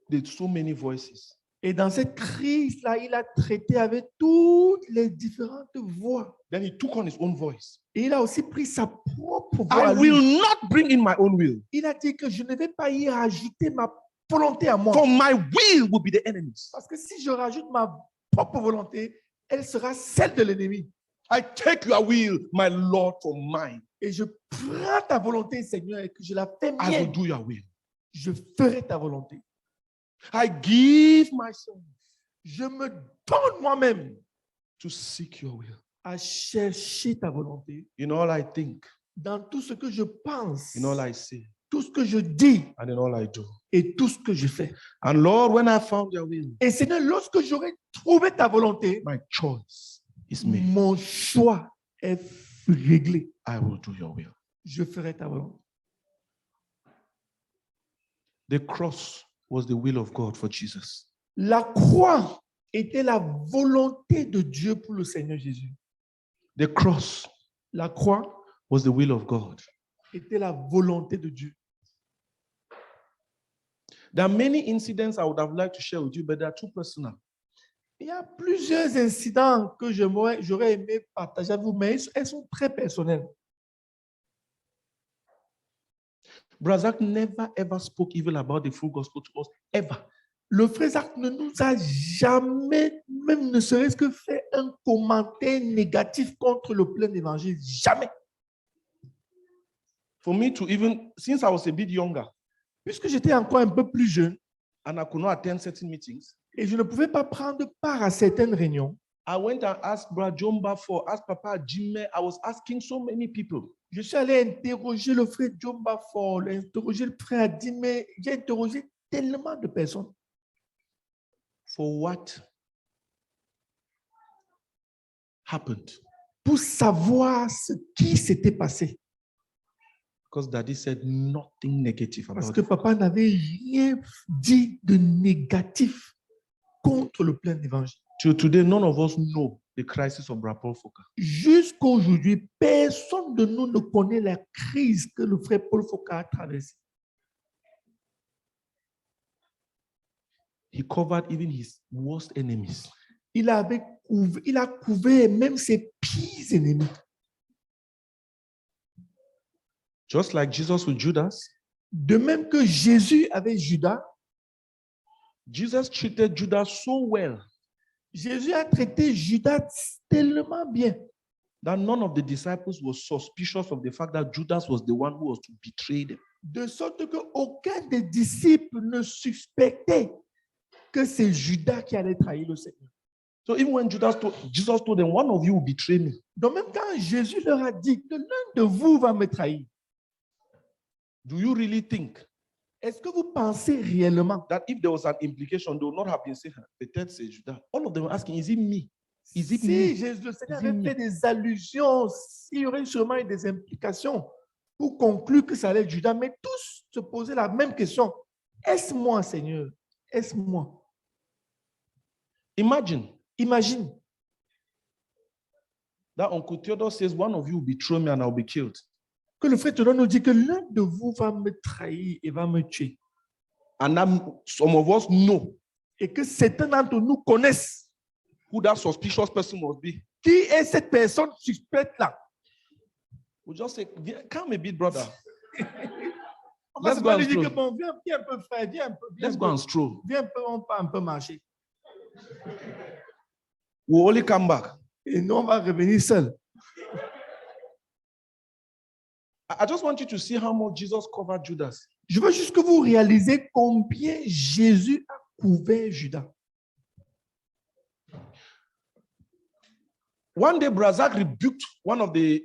the so many voices. Et dans cette crise-là, il a traité avec toutes les différentes voix. Then he took on his own voice. Et il a aussi pris sa propre voix. à I lui. will not bring in my own will. Il a dit que je ne vais pas y rajouter ma volonté à moi. For my will will be the enemies. Parce que si je rajoute ma propre volonté, elle sera celle de l'ennemi. I take your will, my Lord, for mine. Et je prends ta volonté, Seigneur, et que je la fais I will mienne. do your will. Je ferai ta volonté. I give myself Je me donne moi-même to seek your will. à chercher ta volonté In all I think, dans tout ce que je pense, in all I say, tout ce que je dis and in all I do. et tout ce que je fais. And Lord, when I found your will, Et Seigneur, lorsque j'aurai trouvé ta volonté, my choice is made. mon choix est réglé. I will do your will. Je ferai ta volonté. The cross was the will of God for Jesus. La croix était la volonté de Dieu pour le Seigneur Jésus. The cross La croix was the will of God. était la volonté de Dieu. There are many incidents I would have liked to share with you, but they are too personal. Il y a plusieurs incidents que j'aurais aimé partager avec vous, mais elles sont très personnelles. Brazak never ever spoke evil about the full gospel to us, ever. Le frère Zach ne nous a jamais, même ne serait-ce que fait un commentaire négatif contre le plein évangile. Jamais. For me to even, since I was a bit younger Puisque j'étais encore un peu plus jeune and I could not attend certain meetings, et je ne pouvais pas prendre part à certaines réunions, I went and asked Brother Jomba for, asked Papa Jimmy. I was asking so many people. je suis allé interroger le frère Jomba Fall, interroger le frère Adime. J'ai interrogé tellement de personnes. For what happened? Pour savoir ce qui s'était passé. Because Daddy said nothing negative Parce about que it. papa n'avait rien dit de négatif contre le plein évangile. Till today, none of us know the crisis of Brother Paul Foka. Jusqu'à aujourd'hui, personne de nous ne connaît la crise que le frère Paul Foka a traversée. He covered even his worst enemies. Il a couvert même ses pires ennemis. Just like Jesus with Judas, De même que Jésus avec Judas, Jesus treated Judas so well Jésus a traité Judas tellement bien that none of the disciples was suspicious of the fact that Judas was the one who was to betray them. de sorte qu'aucun des disciples ne suspectait que c'est Judas qui allait trahir le Seigneur. So even when Jesus told them, one of you will betray me, Donc même quand Jésus leur a dit que l'un de vous va me trahir, do you really think est-ce que vous pensez réellement that if there was an implication, they would not have been saying, the third say Judas? All of them were asking, is it me? Is it si me? Jésus, le Seigneur Is it avait me? fait des allusions, s'il y aurait sûrement eu des implications pour conclure que ça allait être Judas, mais tous se posaient la même question. Est-ce moi, Seigneur? Est-ce moi? Imagine Imagine that Uncle Theodore says, one of you will betray me and I'll be killed. que le frère Théodore nous dit que l'un de vous va me trahir et va me tuer. And now some of us know Et que certains d'entre nous connaissent who that suspicious person must be. qui est cette personne suspecte-là. We just say, come a bit, brother. On va Let's se go and dire que stroll. bon, viens un peu frère, viens un peu, Let's go and stroll. viens un peu, on va un peu marcher. We'll only come back. Et nous, on va revenir seuls. I just want you to see how much Jesus covered Judas. Je veux juste que vous réalisez combien Jésus a couvert Judas. One day, Brazak rebuked one of the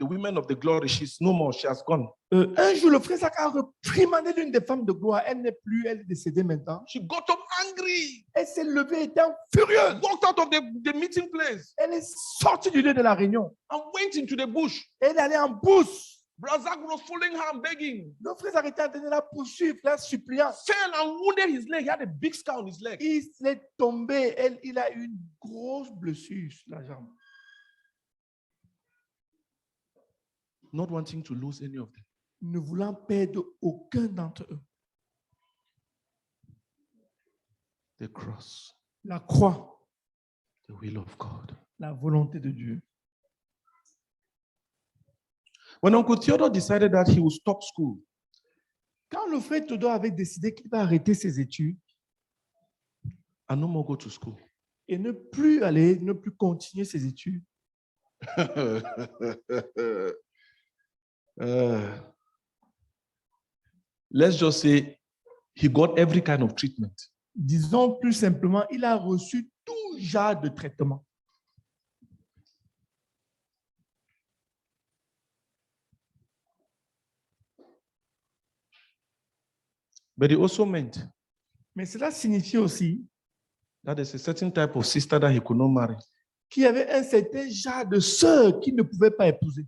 women of the glory. She's no more. She has gone. Un jour, le frère Zach a reprimandé l'une des femmes de gloire. Elle n'est plus, elle est décédée maintenant. She got up angry, Elle s'est levée étant furieuse. walked out of the meeting place, Elle est sortie du lieu de la réunion. and went into the bush. Elle est allée en bourse. Brazak was following her and begging. Le frère Zach était en train de la poursuivre, la suppliant. Fell and wounded his leg. He had a big scar on his leg. Il est tombé. Il a eu une grosse blessure sur la jambe. Not wanting to lose any of them. Ne voulant perdre aucun d'entre eux. The cross, La croix, the will of God. la volonté de Dieu. When Uncle Theodore decided that he would stop school, Quand le frère Théodore avait décidé qu'il va arrêter ses études and no more go to school. et ne plus continuer ses études, Let's just say he got every kind of treatment. disons plus simplement, il a reçu tout genre de traitement. But it also meant Mais cela signifie aussi that there's a certain type of sister that he could not marry. qu'il y avait un certain genre de sœur qu'il ne pouvait pas épouser.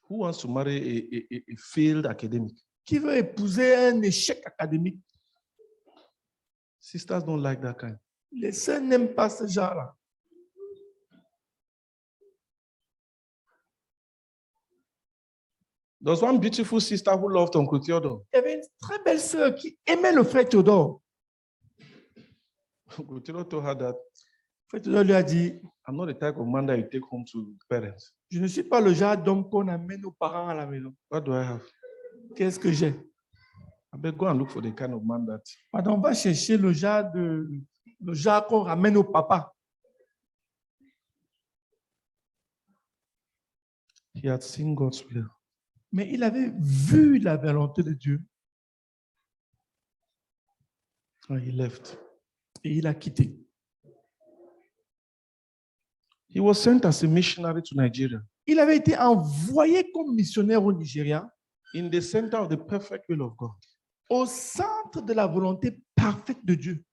Who wants to marry a failed academic? Qui veut épouser un échec académique? Sisters don't like that kind. Les sœurs n'aiment pas ce genre-là. There was one beautiful sister who loved Uncle Theodore. Il y avait une très belle sœur qui aimait le frère Théodore. Uncle Theodore told her that Le frère Théodore lui a dit, I'm not the type of man that you take home to parents. je ne suis pas le genre d'homme qu'on amène aux parents à la maison. What do I have? Qu'est-ce que j'ai? I better go and look for the kind of man that Pardon, on va chercher le genre qu'on ramène au papa. he had seen God's will. Mais il avait vu la volonté de Dieu And he left. et il a quitté. He was sent as a missionary to Nigeria Il avait été envoyé comme missionnaire au Nigeria, in the center of the perfect will of God. au centre de la volonté parfaite de Dieu.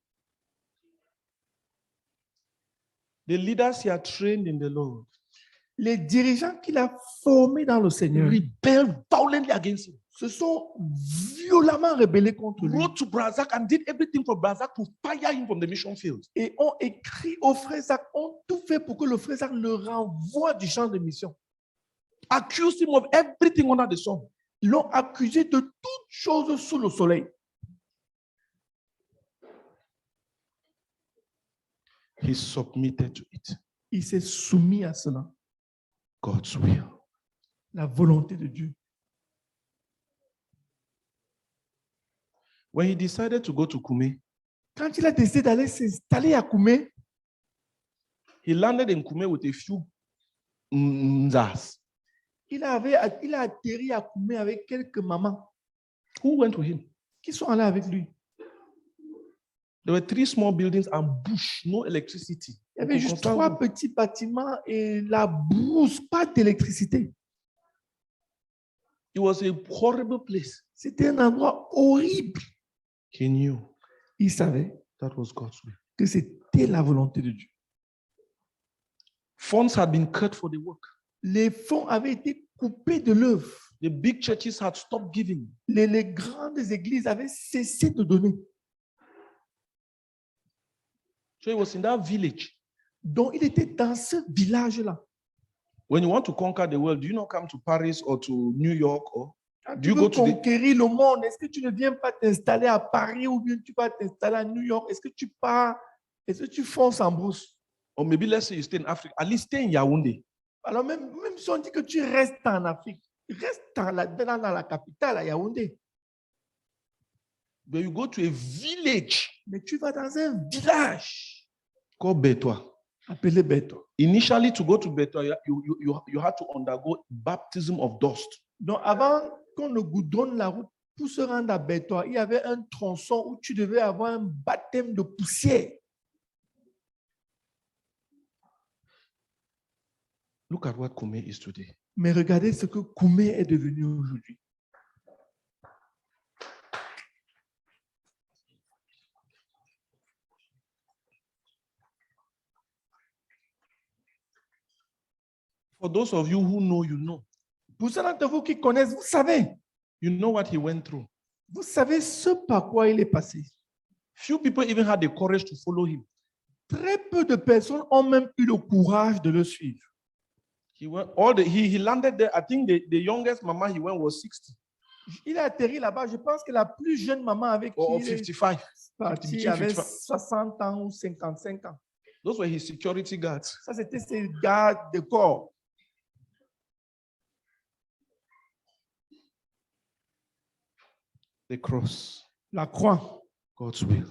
The leaders he had trained in the Lord Les dirigeants qu'il a formés dans le Seigneur rebelled violently against him. se sont violemment rebellés contre lui Wrote to Brazak and did everything for Brazak to fire him from the mission field. et ont écrit au frère Zach, ont tout fait pour que le frère Zach le renvoie du champ de mission. Accused him of everything under the sun. L'ont accusé de toutes choses sous le soleil. He submitted to it. Il s'est soumis à cela, God's will. la volonté de Dieu. When he decided to go to Kume, Quand il a décidé d'aller s'installer à Koumé, he landed in Kume with a few Nzas il a atterri à Koumé avec quelques mamans who went with him. qui sont allées avec lui. There were 3 small buildings and bush, no electricity. Il y avait juste 3 petits bâtiments et la brousse, pas d'électricité. It was a horrible place. C'était un endroit horrible. He knew Il savait that was God's will. que c'était la volonté de Dieu. Funds had been cut for the work. Les fonds avaient été coupés de l'œuvre. The big churches had stopped giving. Les grandes églises avaient cessé de donner. So he was in that village. Donc, il était dans ce village-là. When you want to conquer the world, do you not come to Paris or to New York? Or Quand Do tu you veux go to the- conquérir le monde, est-ce que tu ne viens pas t'installer à Paris ou bien tu vas t'installer à New York? Est-ce que tu fonces en brousse? or maybe let's say you stay in Africa, at least stay in Yaoundé. Alors, même si on dit que tu restes en Afrique, reste dans la capitale, à Yaoundé. But you go to a village Mais tu vas dans un village called Betwa. appelé Beto. Initially, to go to Betwa, you had to undergo baptism of dust. Donc, avant qu'on ne goudronne la route pour se rendre à Beto, il y avait un tronçon où tu devais avoir un baptême de poussière. Look at what Kume is today. Mais regardez ce que Koumé est devenu aujourd'hui. For those of you who know, you know. Pour ceux d'entre vous qui connaissent, vous savez. You know what he went through. Vous savez ce par quoi il est passé. Few people even had the courage to follow him. Très peu de personnes ont même eu le courage de le suivre. He landed there. I think the youngest mama he went was 60 Il a atterri là-bas. Je pense que la plus jeune maman avec qui or il est 55. parti between avait 55. 60 ans ou 55 ans. Those were his security guards. Ça, c'était ses gardes de corps. The cross, La croix, God's will.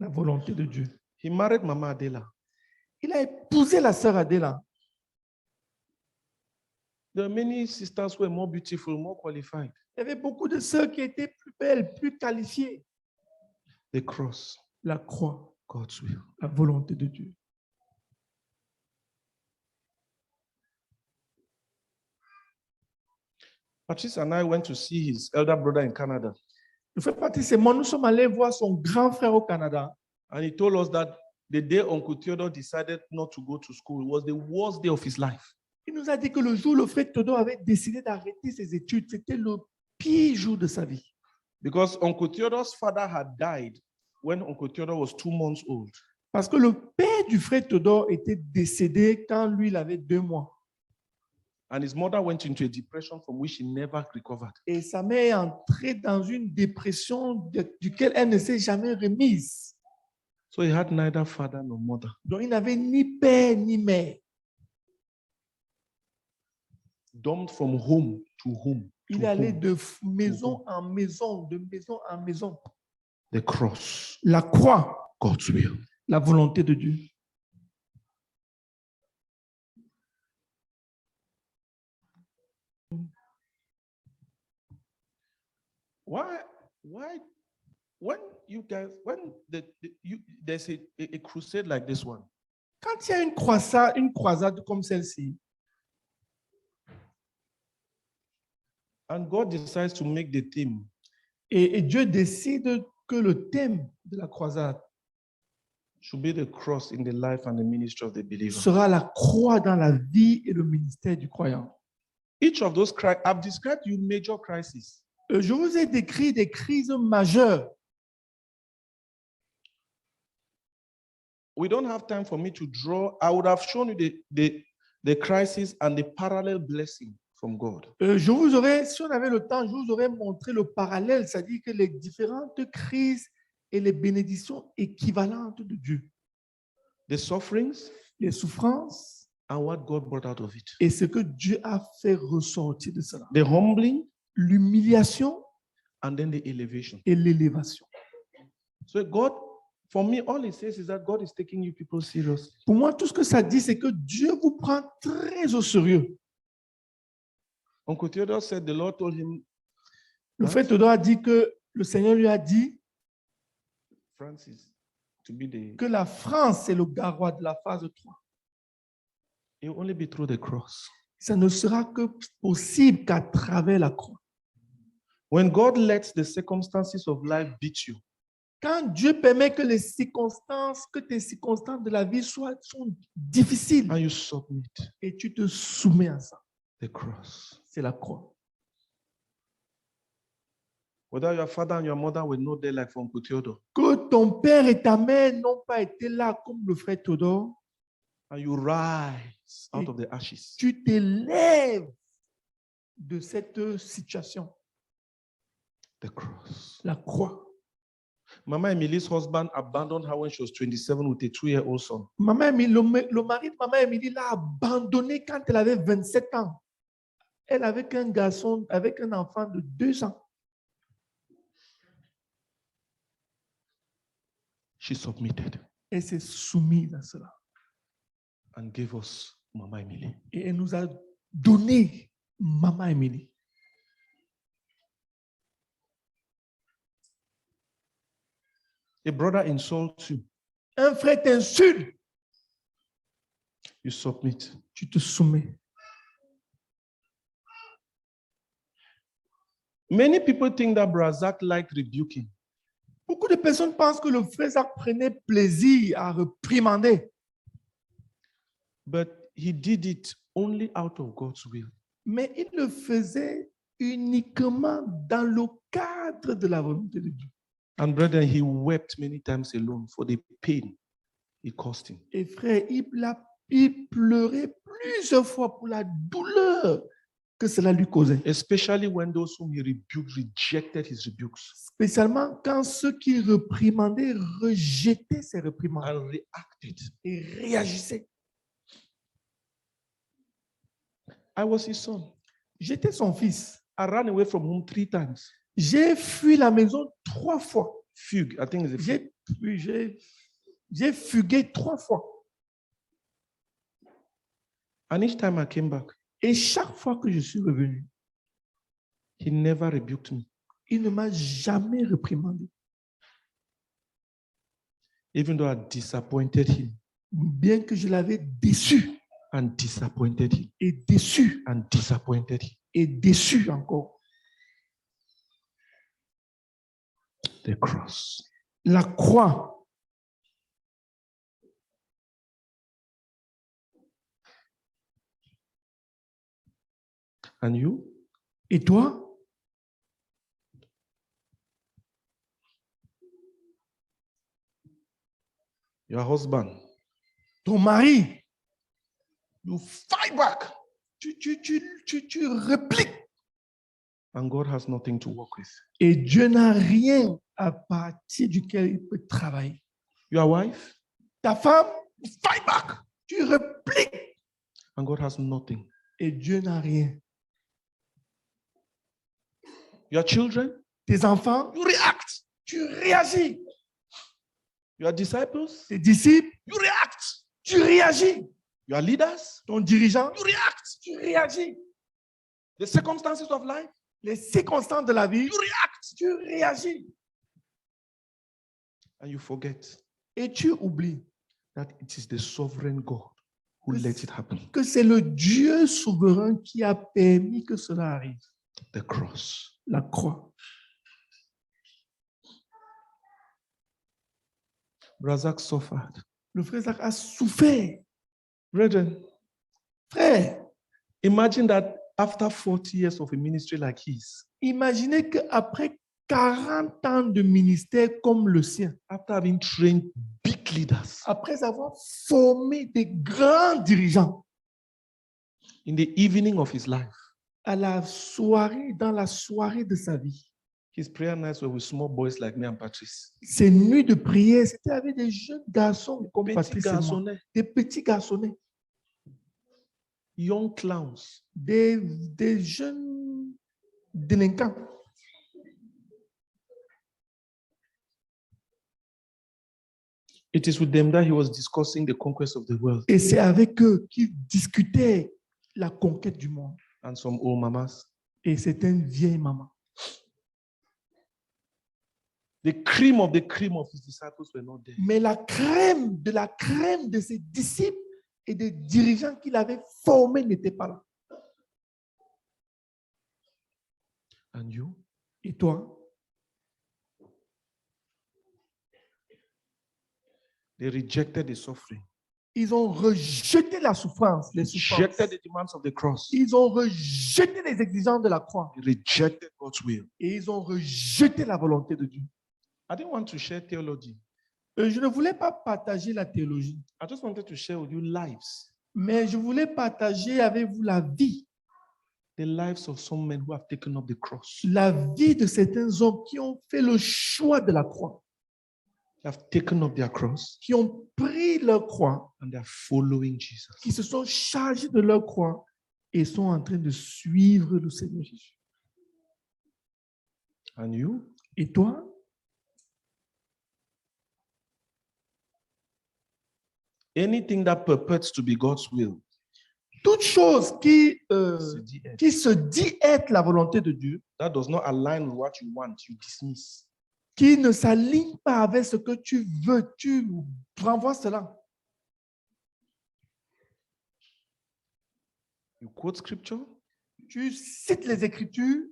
la volonté de Dieu. He married Mama Adela. Il a épousé la sœur Adela. There are many sisters who are more beautiful, more qualified. Il y avait beaucoup de sœurs qui étaient plus belles, plus qualifiées. The cross, La croix, God's will. la volonté de Dieu. Patrice and I went to see his elder brother in Canada, Le frère Patrice et moi, nous sommes allés voir son grand frère au Canada. and he told us that the day Uncle Theodore decided not to go to school was the worst day of his life. Il nous a dit que le jour où le frère Théodore avait décidé d'arrêter ses études, c'était le pire jour de sa vie. Because Uncle Theodore's father had died when Uncle Theodore was 2 months old. Parce que le père du frère Théodore était décédé quand lui, il avait 2 mois. And his mother went into a depression from which she never recovered. Et sa mère est entrée dans une dépression duquel elle ne s'est jamais remise. So he had neither father nor mother. Donc, il n'avait ni père ni mère. Dumped from home to home. Il To est allé whom? de maison en maison, de maison en maison. The cross, La croix, God's will. la volonté de Dieu. Why, when you guys, when there's a crusade like this one, Quand il y a une croisade comme celle-ci, and God decides to make the theme et Dieu décide que le thème de la croisade should be the cross in the life and the ministry of the believer. sera la croix dans la vie et le ministère du croyant. Each of those crises, I've described you major crises. Je vous ai décrit des crises majeures. We don't have time for me to draw. I would have shown you the crisis and the parallel blessing from God. Je vous aurais, si on avait le temps, je vous aurais montré le parallèle, c'est-à-dire que les différentes crises et les bénédictions équivalentes de Dieu. The sufferings Les souffrances and what God brought out of it. et ce que Dieu a fait ressortir de cela. The humbling L'humiliation and then the elevation. et l'élévation. So God, for me, all it says is that God is taking you people seriously. Pour moi, tout ce que ça dit, c'est que Dieu vous prend très au sérieux. Uncle Theodore said the Lord told him, Le frère Théodore a dit que le Seigneur lui a dit Francis, to be the, que la France est le garois de la phase 3. it will only be through the cross. Ça ne sera que possible qu'à travers la croix. When God lets the circumstances of life beat you, Quand Dieu permet que les circonstances, que tes circonstances de la vie sont difficiles and you submit, et tu te soumets à ça, the cross. c'est la croix. Whether your father and your mother were not there like Uncle Theodore, Que ton père et ta mère n'ont pas été là comme le frère Théodore, and you rise out of the ashes, tu t'élèves de cette situation, the cross. la croix. Mama Emily's husband abandoned her when she was 27 with a 2-year-old son. Maman Émilie, le mari de Maman Émilie l'a abandonnée quand elle avait 27 ans. Elle avait un garçon, avec un enfant de 2 ans. She submitted Elle s'est soumise à cela. and gave us Mama Emily. Et elle nous a donné Maman Émilie. A brother insults you, Un frère t'insulte, you submit. tu te soumets. Many people think that Brazak liked rebuking. Beaucoup de personnes pensent que le frère Zach prenait plaisir à réprimander, But he did it only out of God's will. mais il le faisait uniquement dans le cadre de la volonté de Dieu. And brethren, he wept many times alone for the pain it cost him. Et frère, il pleurait plusieurs fois pour la douleur que cela lui causait. Especially when those whom he rebuked rejected his rebukes Spécialement quand ceux qui réprimandaient rejetaient ses réprimandes and reacted. et réagissaient. I was his son. J'étais son fils. I ran away from home 3 times. J'ai fui la maison 3 fois. Fugue, I think it's a fugue. J'ai fugué 3 fois. And each time I came back, Et chaque fois que je suis revenu, he never rebuked me. il ne m'a jamais réprimandé. Even though I disappointed him Bien que je l'avais déçu and disappointed him et déçu and disappointed him. et déçu encore. The cross. La croix. And you? Et toi? Your husband. Ton mari. You fight back. Tu répliques. And God has nothing to work with. Et Dieu n'a rien à partir duquel il peut travailler. Your wife. Ta femme, fight back. Tu répliques. And God has nothing. Et Dieu n'a rien. Your children, tes enfants, you react. tu réagis. Your disciples, Tes disciples, you react. tu réagis. Your leaders, Ton dirigeant, you react. tu réagis. The circumstances of life, Les circonstances de la vie, you react. tu réagis. And you forget Et tu oublies that it is the sovereign God who lets it happen. que c'est le Dieu souverain qui a permis que cela arrive. The cross. La croix. Razak suffered. Le frère Zach a souffert. Brethren, Frère, imagine that after 40 years of a ministry like his, imaginez qu'après 40 ans de ministère comme le sien, after having trained big leaders, après avoir formé des grands dirigeants, in the evening of his life, à la soirée, dans la soirée de sa vie, his prayer nights were with small boys like me and Patrice. ses nuits de prière, c'était avec des jeunes garçons comme Petits Patrice et moi, garçonnets, des petits garçonnets, young clowns. des jeunes délinquants. It is with them that he was discussing the conquest of the world. Et c'est avec eux qu'il discutait la conquête du monde. And some old mamas. Et c'est une vieille maman. The cream of his disciples were not there. Mais la crème de ses disciples et des dirigeants qu'il avait formés n'était pas là. And you? Et toi? They rejected the suffering. Ils ont rejeté la souffrance, les souffrances. Rejected the demands of the cross. Ils ont rejeté les exigences de la croix. They rejected God's will. Et ils ont rejeté la volonté de Dieu. I didn't want to share theology. Je ne voulais pas partager la théologie, I just wanted to share with you lives. mais je voulais partager avec vous la vie. The lives of some men who have taken up the cross. La vie de certains hommes qui ont fait le choix de la croix, They have taken up their cross qui ont pris leur croix, and they are following Jesus. qui se sont chargés de leur croix et sont en train de suivre le Seigneur Jésus. And you? Et toi? Anything that purports to be God's will, Toute chose qui se dit être la volonté de Dieu, that does not align with what you want, you dismiss. qui ne s'aligne pas avec ce que tu veux, tu renvoies cela. You quote scripture, Tu cites les Écritures,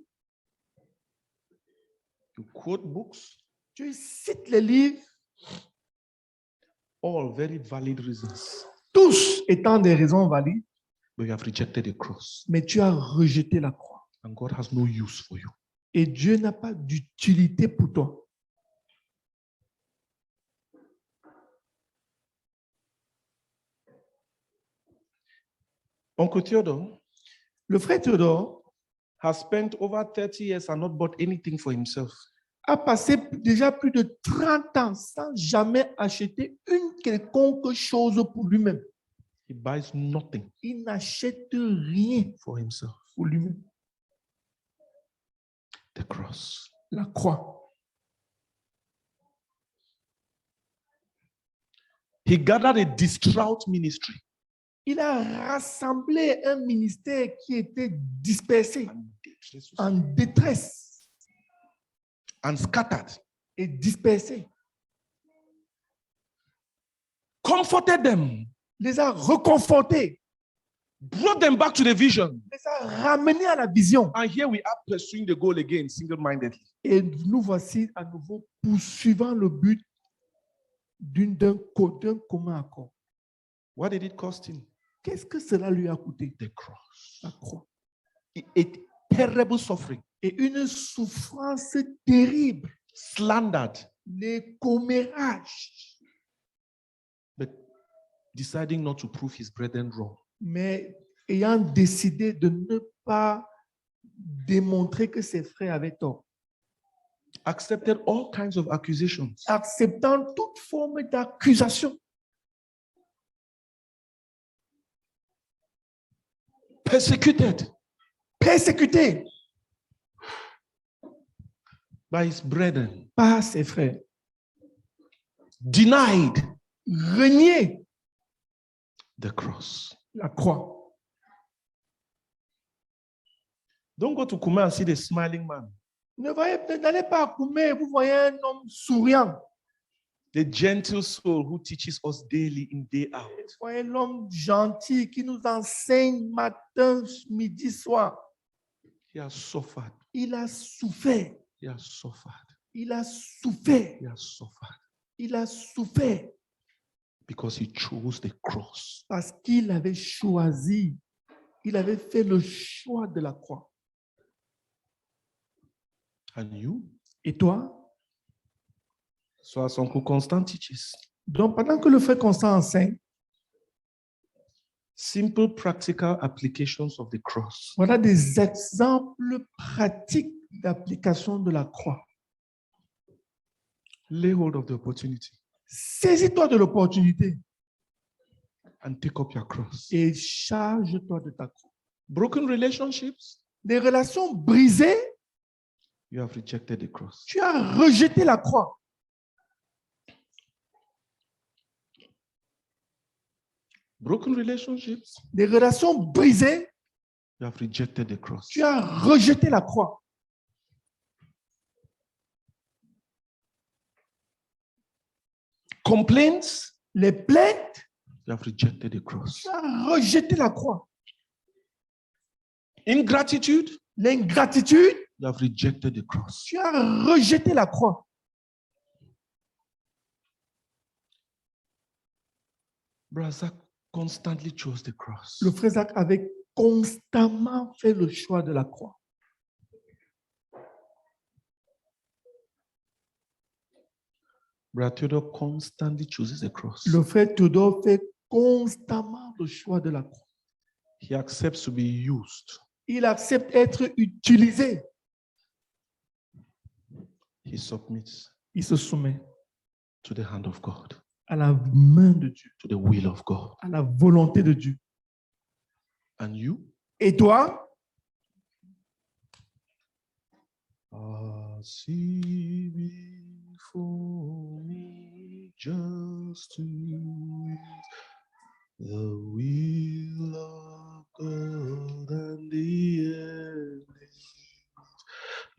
you quote books, tu cites les livres, all very valid reasons, tous étant des raisons valides, but you have rejected the cross, mais tu as rejeté la croix. and God has no use for you. Et Dieu n'a pas d'utilité pour toi. Uncle Theodore Le frère Théodore has spent over 30 years and not bought anything for himself. a passé déjà plus de 30 ans sans jamais acheter une quelconque chose pour lui-même. He buys nothing Il n'achète rien for himself. pour lui-même. The cross. La croix. He gathered a distraught ministry Il a rassemblé un ministère qui était dispersé, en détresse and scattered, et dispersé. comforted them, Les a reconfortés, brought them back to the vision. les a ramenés à la vision. And here we are pursuing the goal again, single-mindedly. Et nous voici à nouveau poursuivant le but d'un commun accord. What did it cost him? Qu'est-ce que cela lui a coûté? The cross. La croix. A terrible suffering, Et une souffrance terrible, slandered, les commérages, but deciding not to prove his brethren wrong. mais ayant décidé de ne pas démontrer que ses frères avaient tort, Accepted all kinds of accusations. acceptant toute forme d'accusation, Persecuted. persécuté, by his brethren, par ses frères, denied renié the cross. la croix. Don't go to Kuma and see the smiling man, N'allez pas à Koumé, vous voyez un homme souriant. the gentle soul who teaches us daily in, day out. Vous voyez l'homme gentil qui nous enseigne matin, midi, soir. He has suffered. Il a souffert. He has suffered. Il a souffert. He has suffered Il a souffert because he chose the cross. parce qu'il avait choisi. Il avait fait le choix de la croix. And you? Et toi? So as Uncle Constant teaches, Donc, pendant que le frère Constant enseigne, simple practical applications of the cross. voilà des exemples pratiques d'application de la croix. Lay hold of the opportunity Saisis-toi de l'opportunité and take up your cross. et charge-toi de ta croix. Broken relationships, Des relations brisées, you have rejected the cross. tu as rejeté la croix. Broken relationships, Des relations brisées, you have rejected the cross. tu as rejeté la croix. Complaints, Les plaintes, you have rejected the cross. tu as rejeté la croix. Ingratitude, L'ingratitude, you have rejected the cross. tu as rejeté la croix. Brother Zach constantly chose the cross. Le frère Zach avait constamment fait le choix de la croix. Brother Theodore constantly chooses the cross. Le frère Théodore fait constamment le choix de la croix. He accepts to be used. Il accepte d'être utilisé. He submits Il se soumet to the hand of God, à la main de Dieu, to the will of God. à la volonté de Dieu. And you? Et toi, I see before me just to the will of God and the end.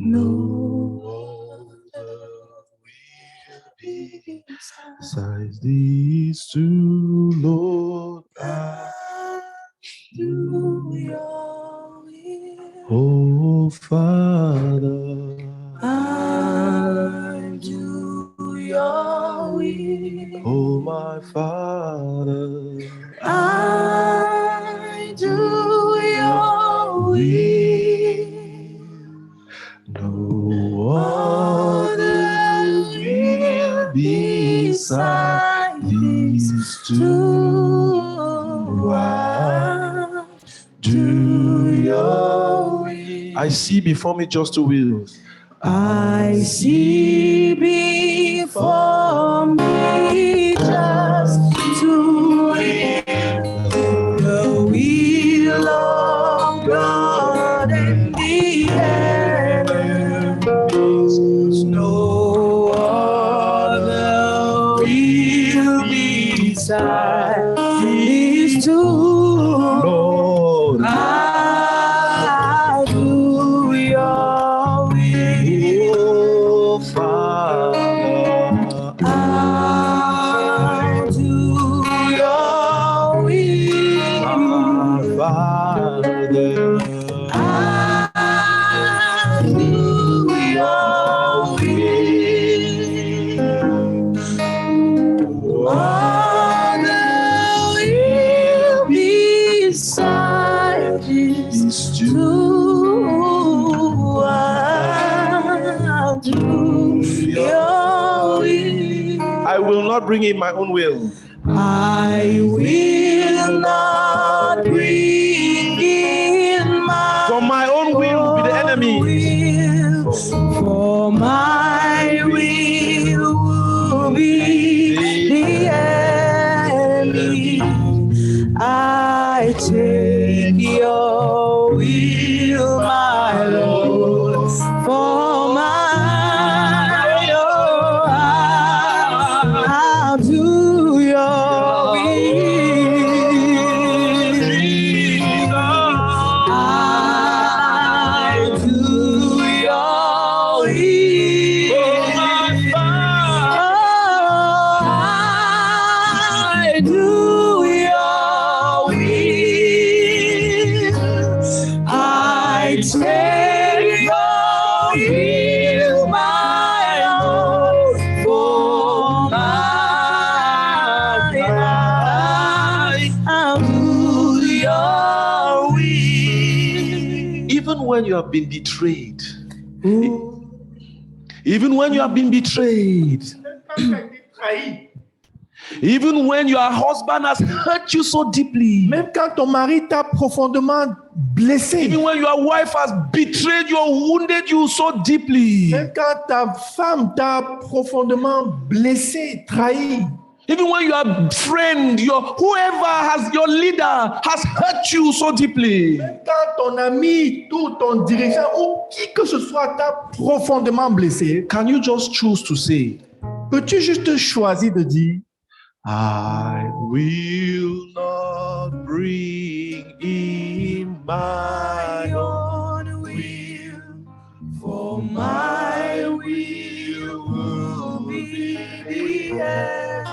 No other will be besides these two, Lord. I do your will. Oh, Father, I do your will. oh, my Father, I do your will. no other will beside these two. I do your will. I see before me just two wheels. I see before me just to the will of God and the enemies. No other will beside these two. Lord, I do your will. oh, Father, I do your will. my Father, I do your will. Other will beside these two. I do your will. I will not bring in my own will. I will not bring in my For my own will will be the enemy. will, for my will be the enemy. I take your will, my Lord, for my take your will, my Lord, for my life. I'll do your will. Even when you have been betrayed, even when you have been betrayed, even when your husband has hurt you so deeply, Même quand ton mari t'a profondément blessé, even when your wife has betrayed you or wounded you so deeply, même quand ta femme t'a profondément blessé, trahi, even when your friend, whoever has your leader has hurt you so deeply, même quand ton ami, tout ton dirigeant ou qui que ce soit t'a profondément blessé, can you just choose to say, peux-tu juste choisir de dire, I will not bring in my own will, for my will be the end.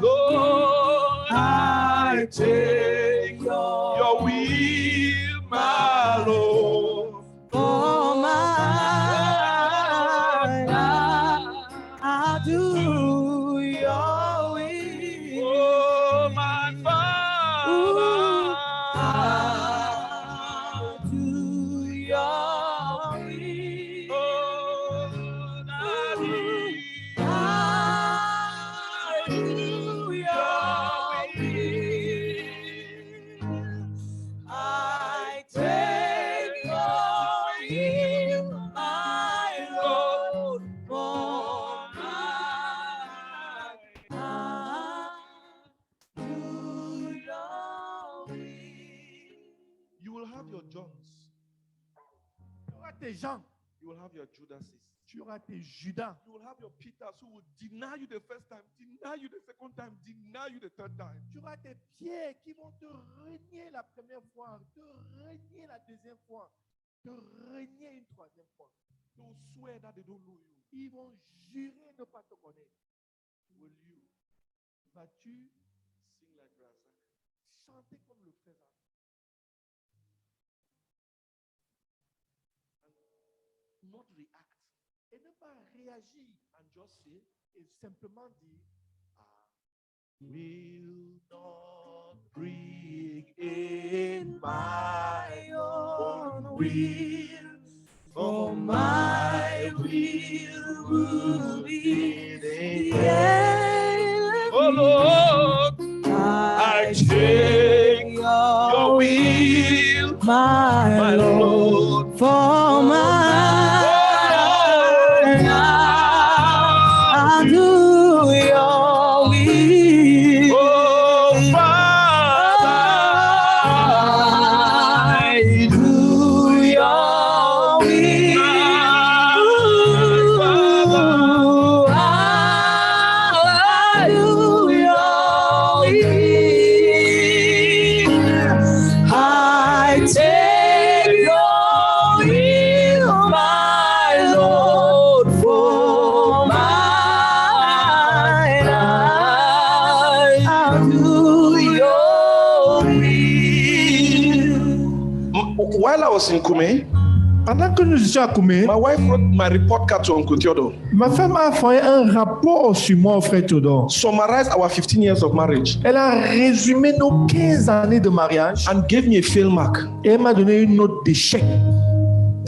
Lord, I take your will, my Lord. For my life, I'll do your will. Oh, my Father, I'll do your will. oh, Daddy, I'll do your will. I take your will, my Lord, for my life. Do your will. you will have your Johns, tu auras tes gens, you will have your Judases, tu auras tes Judas, you will have your Peters who will deny you the first time, deny you the second time, deny you the third time. tu auras tes Pierres qui vont te renier la première fois, te renier la deuxième fois, te renier une troisième fois. They will swear that they don't know you. Ils vont jurer ne pas te connaître. Will you Vas-tu sing like Razak? chanter comme le frère And not react et ne pas réagir and just say, et simplement dire, will not bring in my own will, for my will be the end. Oh Lord, I take your will, my Lord, for my life. I'll do your will. oh Father, I do your will. I do your will. I take your will, my Lord, for my life. I'll do your will. while I was in Kume, pendant que nous étions à Koumé, my wife wrote my report card to Uncle Theodore, ma femme a envoyé un rapport sur moi au frère Théodore. summarized our 15 years of marriage, Elle a résumé nos 15 années de mariage and gave me a fail mark. et elle m'a donné une note d'échec.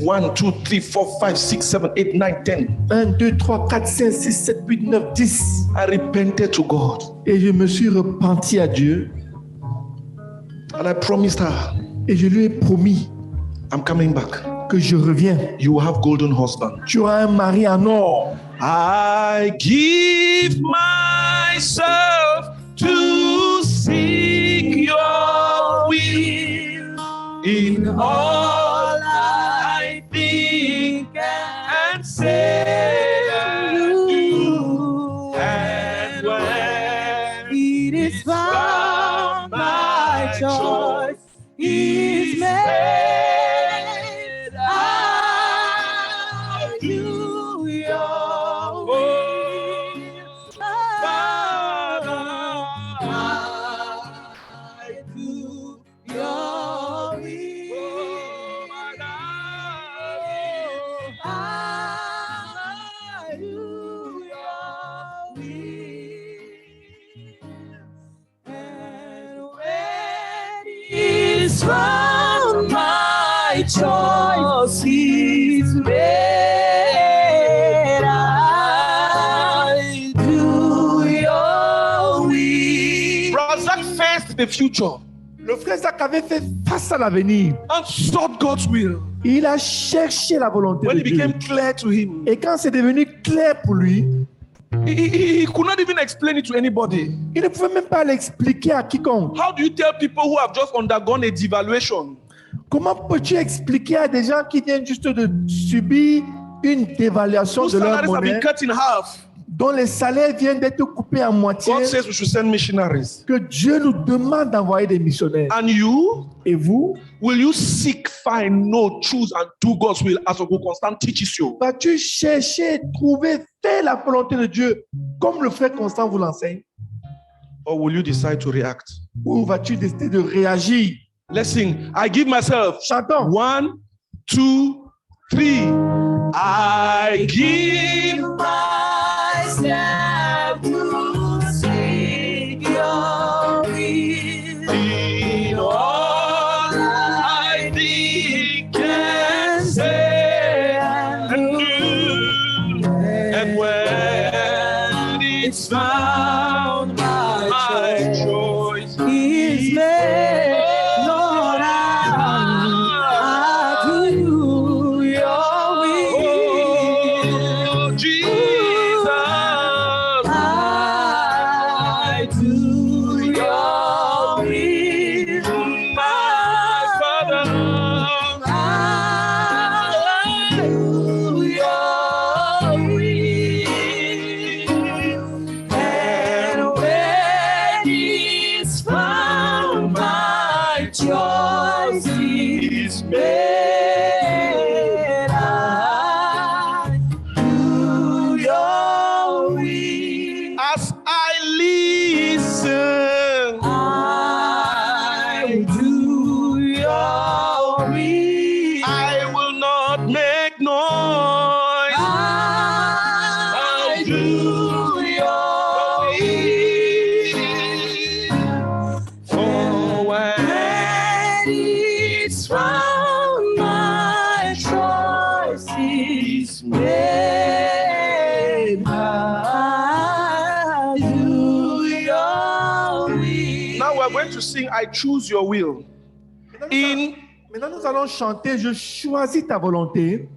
1, 2, 3, 4, 5, 6, 7, 8, 9, 10. 1, 2, 3, 4, 5, 6, 7, 8, 9, 10. I repented to God, Et je me suis repenti à Dieu and I promised her, et je lui ai promis I'm coming back. que je reviens. You will have golden husband. Tu auras un mari en or. I give myself to seek your will in all I think and say and do. And when It is found my choice is made. I do your will. Father, I do your will. He's found my choice. He's made. I do your will. Brother Zach faced the future Le frère Zach avait fait face à l'avenir. and sought God's will. Il a cherché la volonté When de it Dieu. became clear to him, Et quand c'est devenu clair pour lui, he could not even explain it to anybody. il ne pouvait même pas l'expliquer à quiconque. How do you tell people who have just undergone a devaluation? Comment peux-tu expliquer à des gens qui viennent juste de subir une dévaluation Whose de leur salaries have been monnaie, cut in half? dont les salaires viennent d'être coupés en moitié, God says we should send missionaries. que Dieu nous demande d'envoyer des missionnaires? And you, Et vous, will you seek, find, know, choose, and do God's will as Ogo Constant teaches you? vas-tu chercher, trouver, faire la volonté de Dieu comme le frère Constant vous l'enseigne? Or will you decide to react? Ou vas-tu décider de réagir? Let's sing. I give myself. Chantons. 1, 2, 3. I give Myself to seek your will. in all I think and say and do. And when it's found my choice He's made. Lord, I do your will. Oh, Jesus, I do your will. my Father. I do your will. And when it's found, my choice is made. I do your will. As I listen, I do your will. I will not make noise. I do your will. For when When it's found, my choice is made. I do your will. now we're going to sing I choose your will. In Maintenant, nous allons chanter Je choisis ta volonté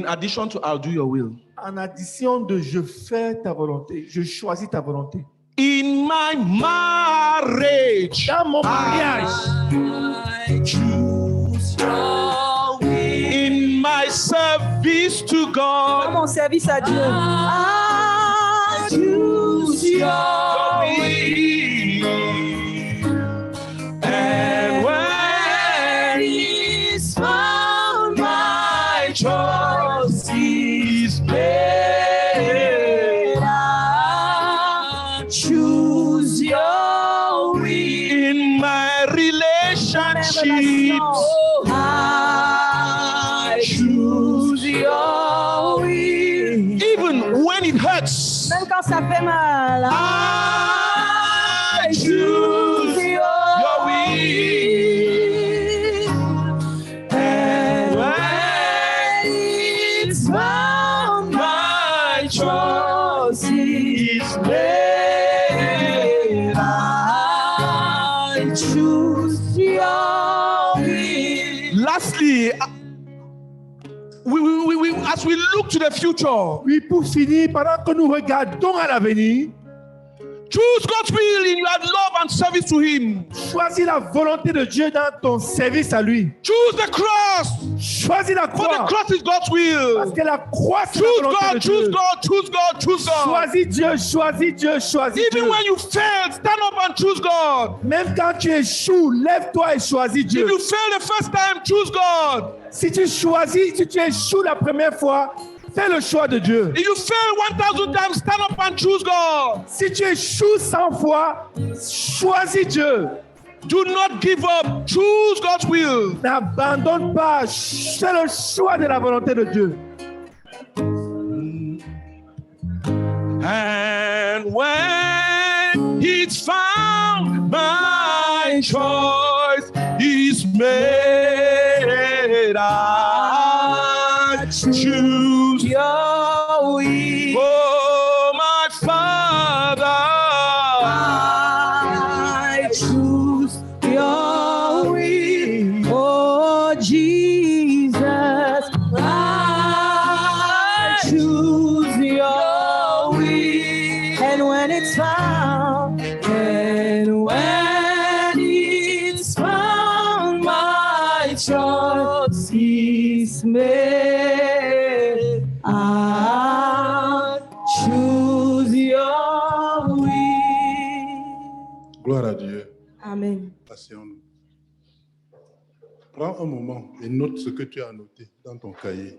addition to I'll do your will. en addition de Je fais ta volonté. Je choisis ta volonté. In my marriage, Dans mon mariage, I choose your will. in my service to Dans God, mon service à Dieu. I choose your will. and When it's found, my choice is made. I choose your will. in my relationships, I choose your will. even when it hurts, Même quand ça fait mal. I choose your will. And when it's found, my choice is made. I choose your will. Lastly, we as we look to the future, oui, pour finir, pendant que nous regardons à l'avenir, choose God's will in your love and service to Him. choisis la volonté de Dieu dans ton service à lui. Choose the cross, Choisis la for the croix. cross is God's Parce will. que la croix, c'est la Choose volonté de God, choose Dieu. God, choose God, choose God. Choisis Dieu, choisis Dieu, choisis Even Dieu. when you fail, stand up and choose God. Même quand tu échoues, lève-toi et choisis If Dieu. you fail the first time, choose God. Si tu échoues la première fois, fais le choix de Dieu. If you fail 1,000 times, stand up and choose God. Si tu échoues 100 fois, choisis Dieu. Do not give up. Choose God's will. N'abandonne pas. Fais le choix de la volonté de Dieu. And when it's found, my my choice is made. I choose your will. oh my Father. I choose your will. Oh Jesus, I choose your will. And when it's found, my choice is made. I choose your will. Gloire à Dieu. Amen. Asseyons-nous. Prends un moment et note ce que tu as noté dans ton cahier.